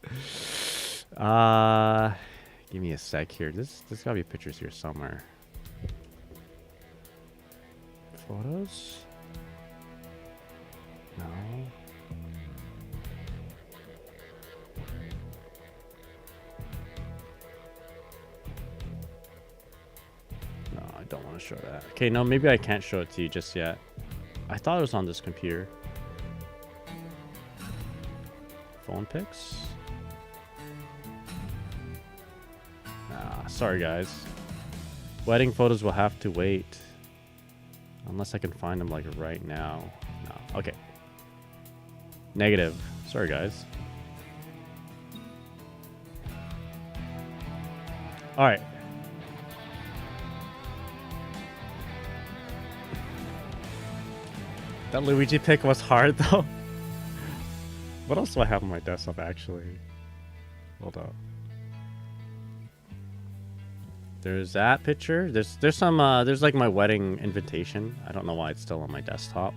Give me a sec here. There's gotta be pictures here somewhere. Photos? No. No, I don't want to show that. Okay, no, maybe I can't show it to you just yet. I thought it was on this computer. Phone pics? Nah, sorry guys. Wedding photos will have to wait. Unless I can find them like right now. No. Okay. Negative. Sorry guys. Alright. That Luigi pick was hard though. What else do I have on my desktop actually? Hold up. There's that picture. There's some there's like my wedding invitation. I don't know why it's still on my desktop.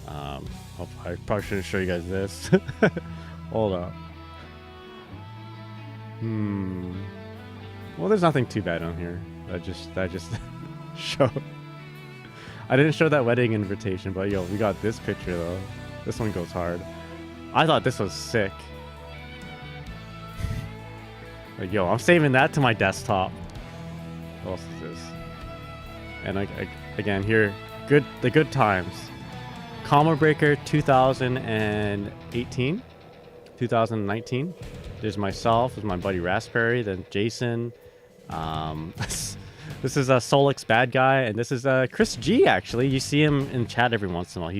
I probably shouldn't show you guys this. Hold up. Well, there's nothing too bad on here. I just showed. I didn't show that wedding invitation, but yo, we got this picture though. This one goes hard. I thought this was sick. Like, yo, I'm saving that to my desktop. What else is this? And again, here, the good times. Combo Breaker 2018, 2019. There's myself, there's my buddy Raspberry, then Jason. This is a Solix Bad Guy, and this is Chris G. Actually, you see him in chat every once in a while.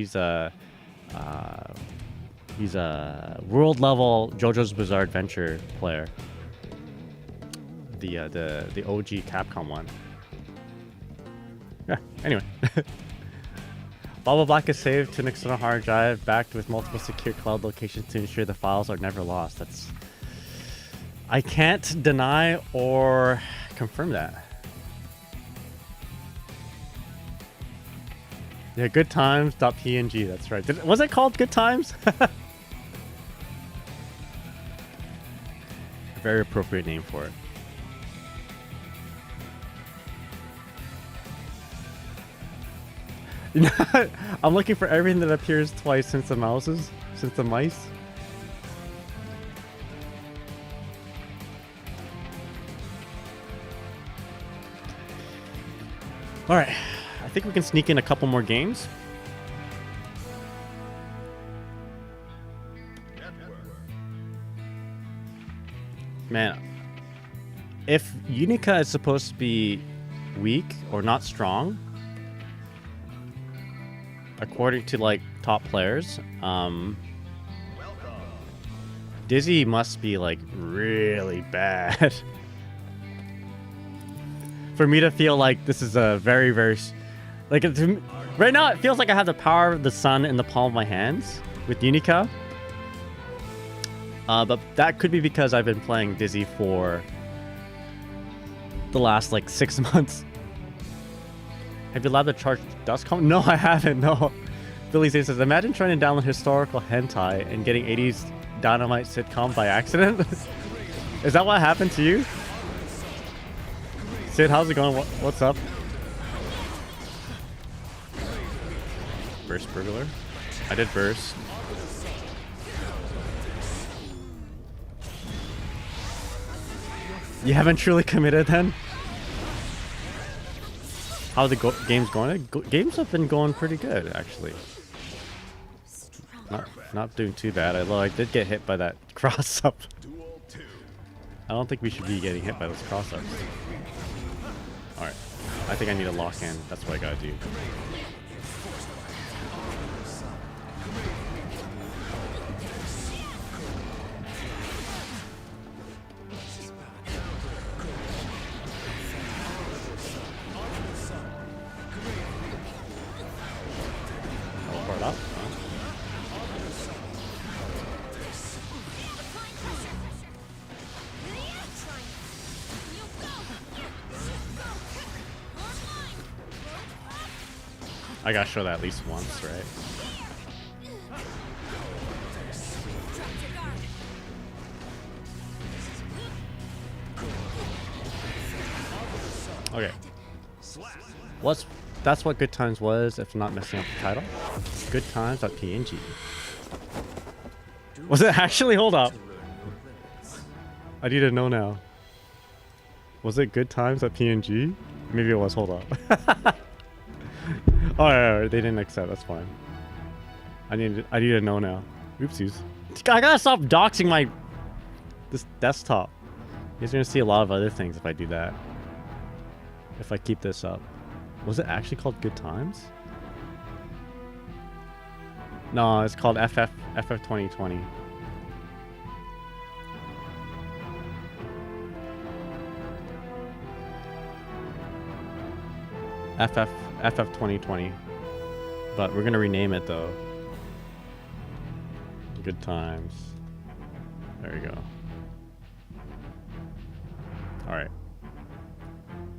He's a world level JoJo's Bizarre Adventure player. The OG Capcom one. Yeah. Anyway, Baba Black is saved to an external hard drive, backed with multiple secure cloud locations to ensure the files are never lost. I can't deny or confirm that. Yeah, good times.png. That's right. Was it called Good Times? A very appropriate name for it. I'm looking for everything that appears twice since the mice. All right, I think we can sneak in a couple more games. Man, if Unika is supposed to be weak or not strong, according to like top players, Dizzy must be like really bad for me to feel like this is a very, very like right now it feels like I have the power of the sun in the palm of my hands with Unika. But that could be because I've been playing Dizzy for the last like 6 months. Have you allowed the charge dust com? No, I haven't. No. Billy says, imagine trying to download historical hentai and getting 80s Dynamite sitcom by accident. Is that what happened to you? Sid, how's it going? What's up? Burst burglar. I did burst. You haven't truly committed then? How are the games going? Games have been going pretty good, actually. Not doing too bad. Although I did get hit by that cross-up. I don't think we should be getting hit by those cross-ups. Alright. I think I need a lock-in. That's what I gotta do. Up. I gotta show that at least once, right? Okay. That's what Good Times was, if not messing up the title. Goodtimes.png. Was it actually? Hold up. I need to know now. Was it Goodtimes.png? Maybe it was. Hold up. Alright, they didn't accept. That's fine. I need to know now. Oopsies. I gotta stop doxing this desktop. You guys are gonna see a lot of other things if I do that. If I keep this up. Was it actually called Good Times? No, it's called FF 2020. FF 2020. But we're gonna rename it though. Good Times. There we go. Alright.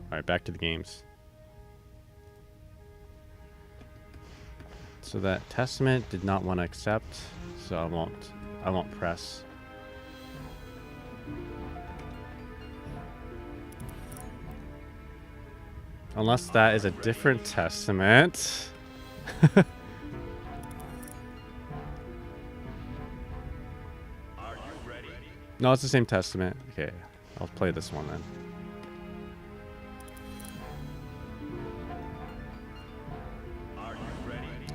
Alright, back to the games. So that Testament did not want to accept, so I won't press. Unless that is a different Testament. No, it's the same Testament. Okay, I'll play this one then.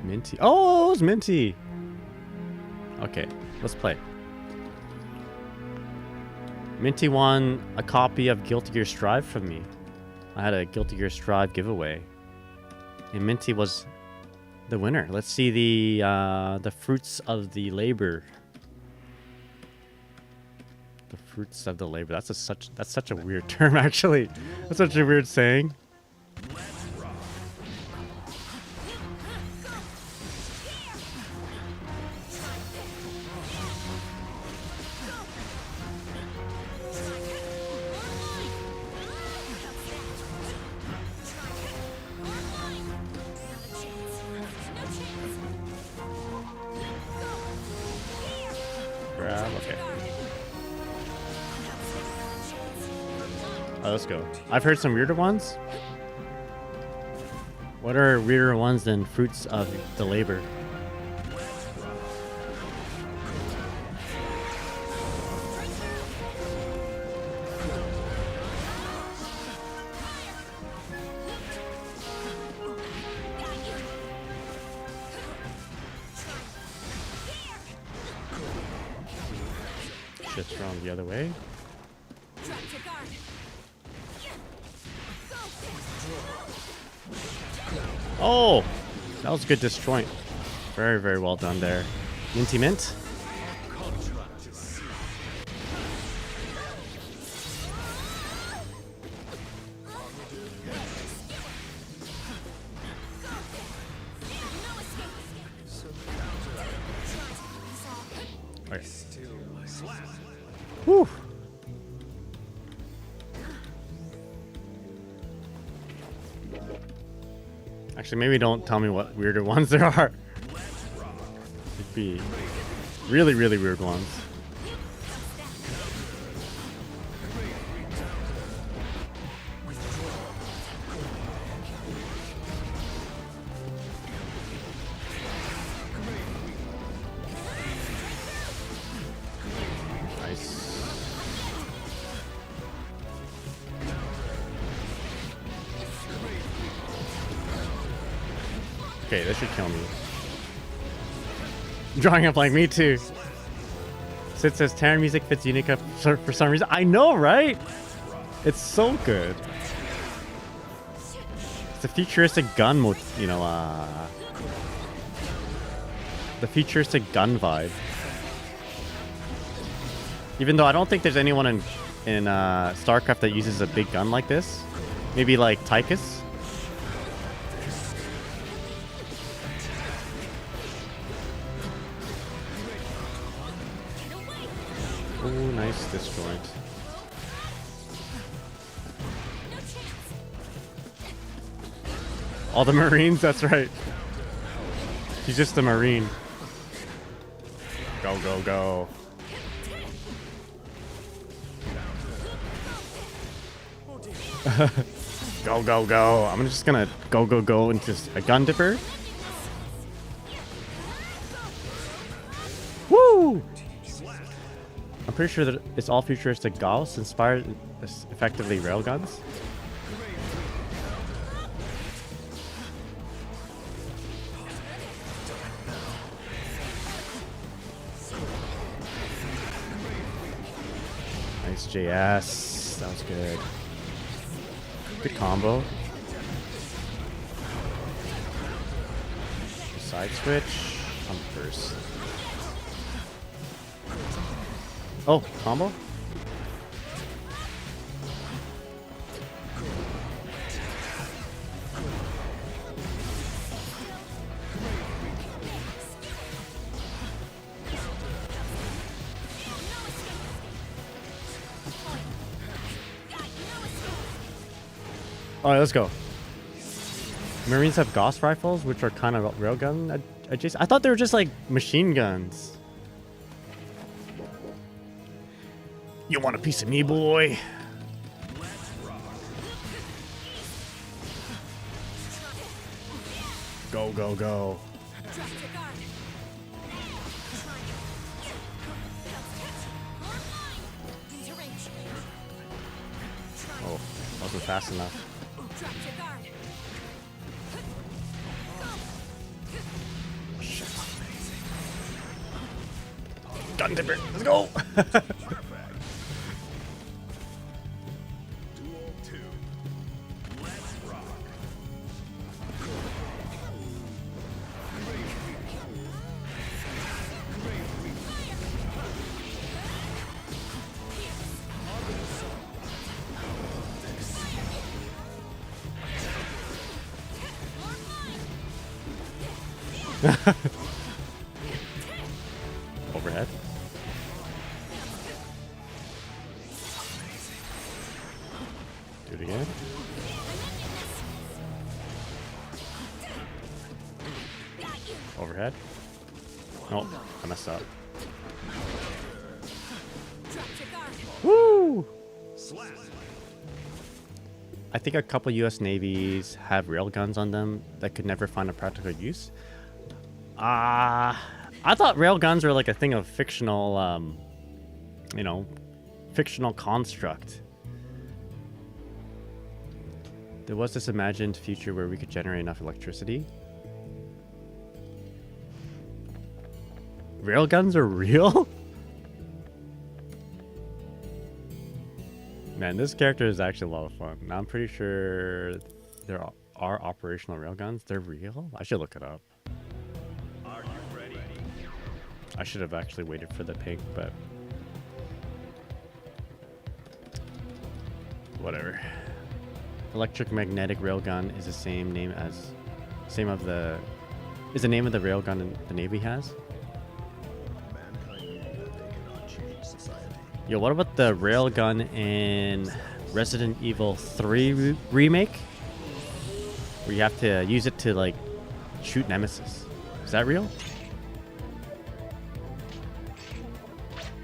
Minty. Oh, it was Minty. Okay, let's play. Minty won a copy of Guilty Gear Strive from me. I had a Guilty Gear Strive giveaway, and Minty was the winner. Let's see the fruits of the labor. The fruits of the labor. That's such a weird term, actually. That's such a weird saying. Okay. Let's go. I've heard some weirder ones. What are weirder ones than fruits of the labor? Shit's thrown the other way. Drop your guard. Oh, that was a good disjoint. Very, very well done there. Minty mint. Okay. Whew. Actually, maybe don't tell me what weirder ones there are. It'd be really, really weird ones. Nice. Okay, this should kill me. Drawing up like me too. Sid says Terran music fits Unika for some reason. I know, right? It's so good. It's a futuristic gun the futuristic gun vibe. Even though I don't think there's anyone in StarCraft that uses a big gun like this. Maybe like Tychus. Oh, nice disjoint. All the Marines, that's right. He's just a Marine. Go, go, go. Go, go, go. I'm just gonna go, go, go into a gun dipper. Woo! I'm pretty sure that it's all futuristic Gauss inspired effectively railguns. Nice JS. That was good. Good combo. Side switch. I'm first. Oh, combo? Alright, let's go. Marines have Gauss rifles, which are kind of railgun adjacent. I thought they were just like machine guns. You want a piece of me, boy? Go, go, go. Oh, wasn't fast enough. Shit. Gun dipper, let's go! Overhead. Do it again. Overhead. Oh, I messed up. Woo! I think a couple US navies have railguns on them that could never find a practical use. I thought railguns were like a thing of fictional, fictional construct. There was this imagined future where we could generate enough electricity. Railguns are real? Man, this character is actually a lot of fun. I'm pretty sure there are operational railguns. They're real? I should look it up. Are you ready? I should have actually waited for the pink, but whatever. Electric magnetic railgun is the same name as is the name of the railgun the Navy has. Mankind knew that they cannot change society. Yo, what about the railgun in Resident Evil 3 remake? Where you have to use it to like shoot Nemesis. Is that real?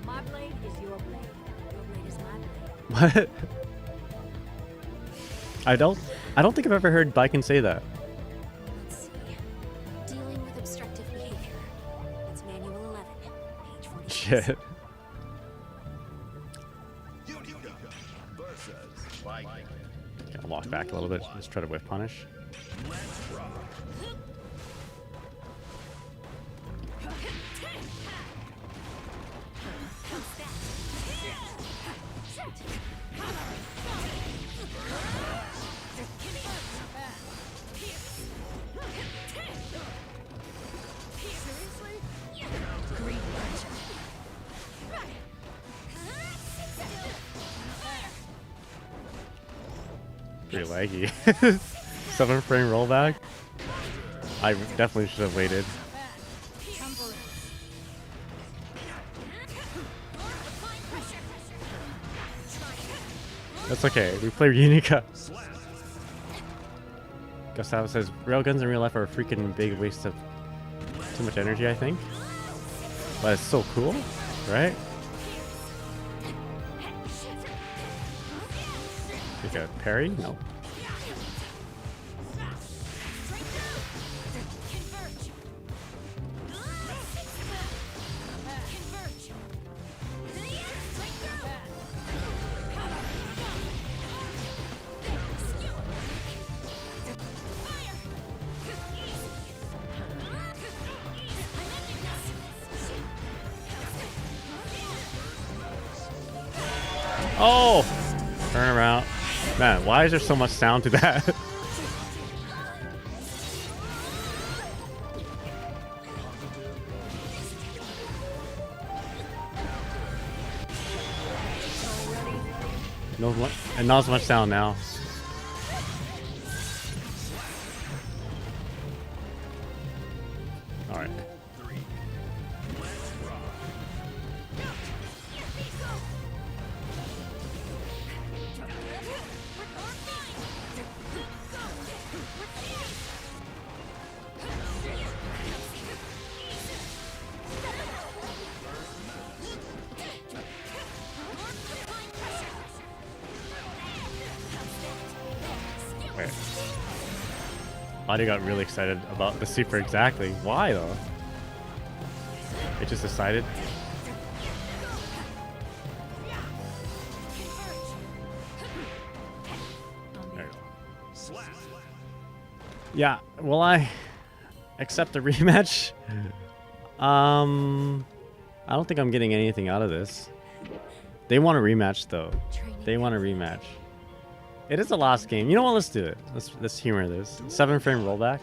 My blade is your blade. Your blade is my blade. What? I don't think I've ever heard Baiken say that. Let's see. Dealing with obstructive behavior. It's Manual 11, page 46. Shit. Unika versus Viking. I'll walk back a little bit. Let's try to whiff punish. Let's rock. Pretty laggy. 7-frame rollback. I definitely should have waited. That's okay. We play Unika. Gustavo says railguns in real life are a freaking big waste of too much energy, I think. But it's so cool, right? Like a parry? No. Oh! Turn around. Man, why is there so much sound to that? And not as much sound now. Alright. Wait. Body got really excited about the super exactly. Why though? It just decided. There you go. Yeah, will I accept the rematch? I don't think I'm getting anything out of this. They want a rematch though. They want a rematch. It is the last game. You know what? Let's do it. Let's humor this. 7-frame rollback.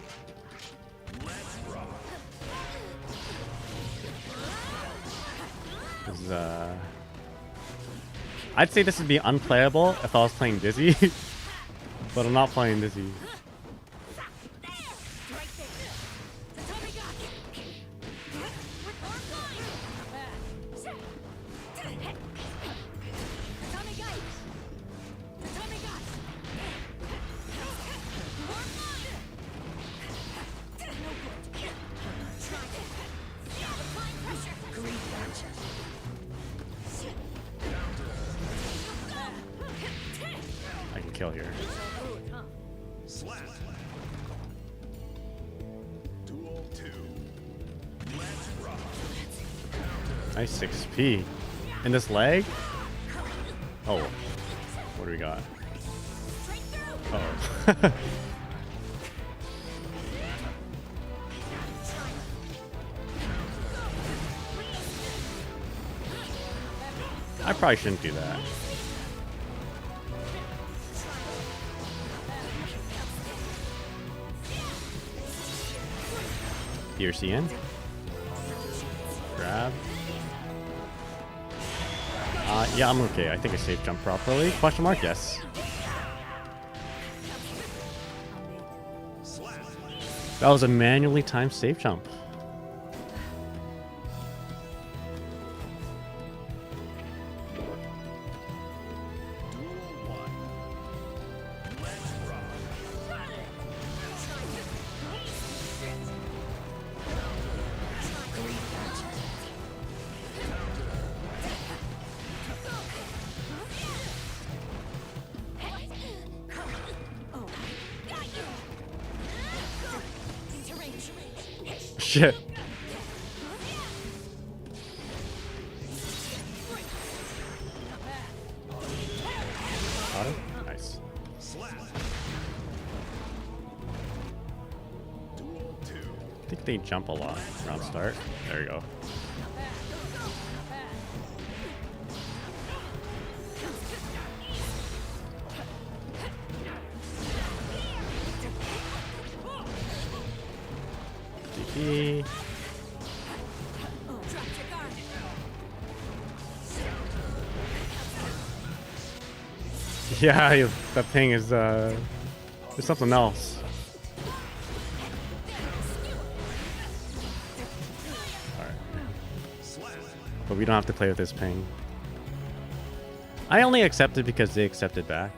This is, I'd say this would be unplayable if I was playing Dizzy, but I'm not playing Dizzy. I can kill here. Nice 6p. And this leg? Oh. What do we got? Oh. I probably shouldn't do that. PRC in. Grab. Yeah, I'm okay. I think I safe jump properly. Question mark? Yes. That was a manually timed safe jump. Shit. Got it? Nice. I think they jump a lot around start. There you go. DP. Yeah, that ping is there's something else. Alright. But we don't have to play with this ping. I only accepted because they accepted back.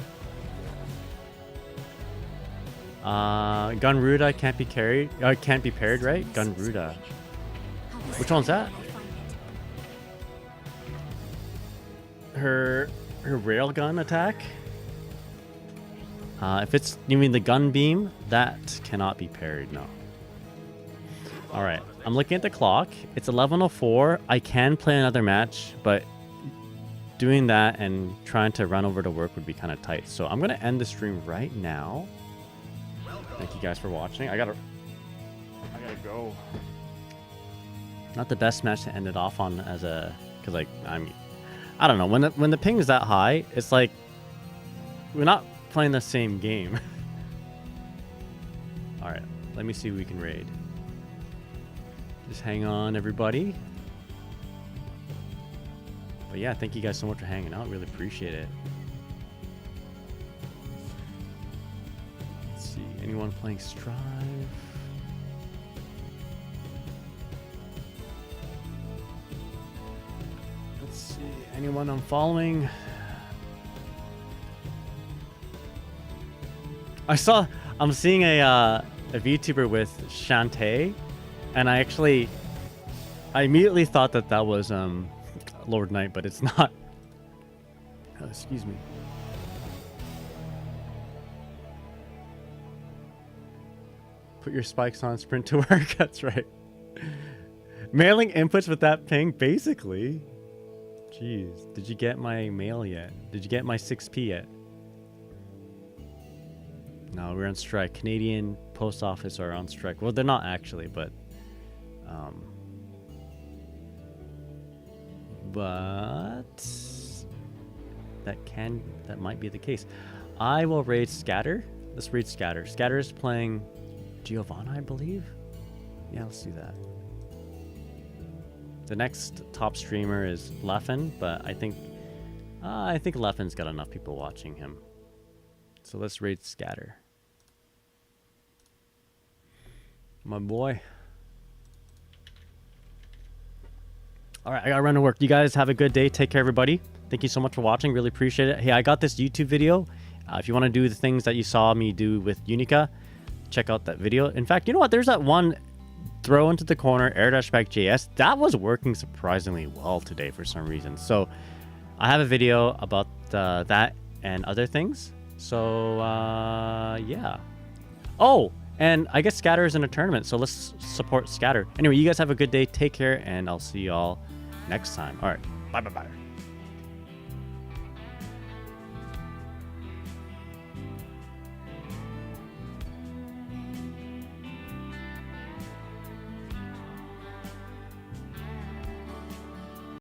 Gunruda can't be carried. Can't be paired, right? Gunruda. Which one's that? Her railgun attack. If it's, you mean the gun beam, that cannot be parried. No. All right, I'm looking at the clock. It's 11:04. I can play another match, but doing that and trying to run over to work would be kind of tight. So I'm gonna end the stream right now. Thank you guys for watching. I gotta go. Not the best match to end it off on as a, cause like I don't know, when the ping is that high, it's like we're not playing the same game. All right, let me see who we can raid. Just hang on, everybody. But yeah, thank you guys so much for hanging out. Really appreciate it. Let's see, anyone playing Strive? Let's see, anyone I'm following? I'm seeing a VTuber with Shantae, and I immediately thought that was Lord Knight, but it's not. Excuse me. Put your spikes on, sprint to work. That's right. Mailing inputs with that ping, basically. Jeez, did you get my mail yet? Did you get my 6p yet? No, we're on strike. Canadian Post Office are on strike. Well, they're not actually, but that might be the case. I will raid Scatter. Let's raid Scatter. Scatter is playing Giovanna, I believe. Yeah, let's do that. The next top streamer is Leffen, but I think Leffen's got enough people watching him. So let's raid Scatter. My boy. All right, I gotta run to work. You guys have a good day. Take care, everybody. Thank you so much for watching. Really appreciate it. Hey, I got this YouTube video. If you want to do the things that you saw me do with Unika, check out that video. In fact, you know what? There's that one throw into the corner, air dash back JS. That was working surprisingly well today for some reason. So I have a video about that and other things. So, yeah. Oh, and I guess Scatter is in a tournament, so let's support Scatter. Anyway, you guys have a good day. Take care, and I'll see y'all next time. All right. Bye.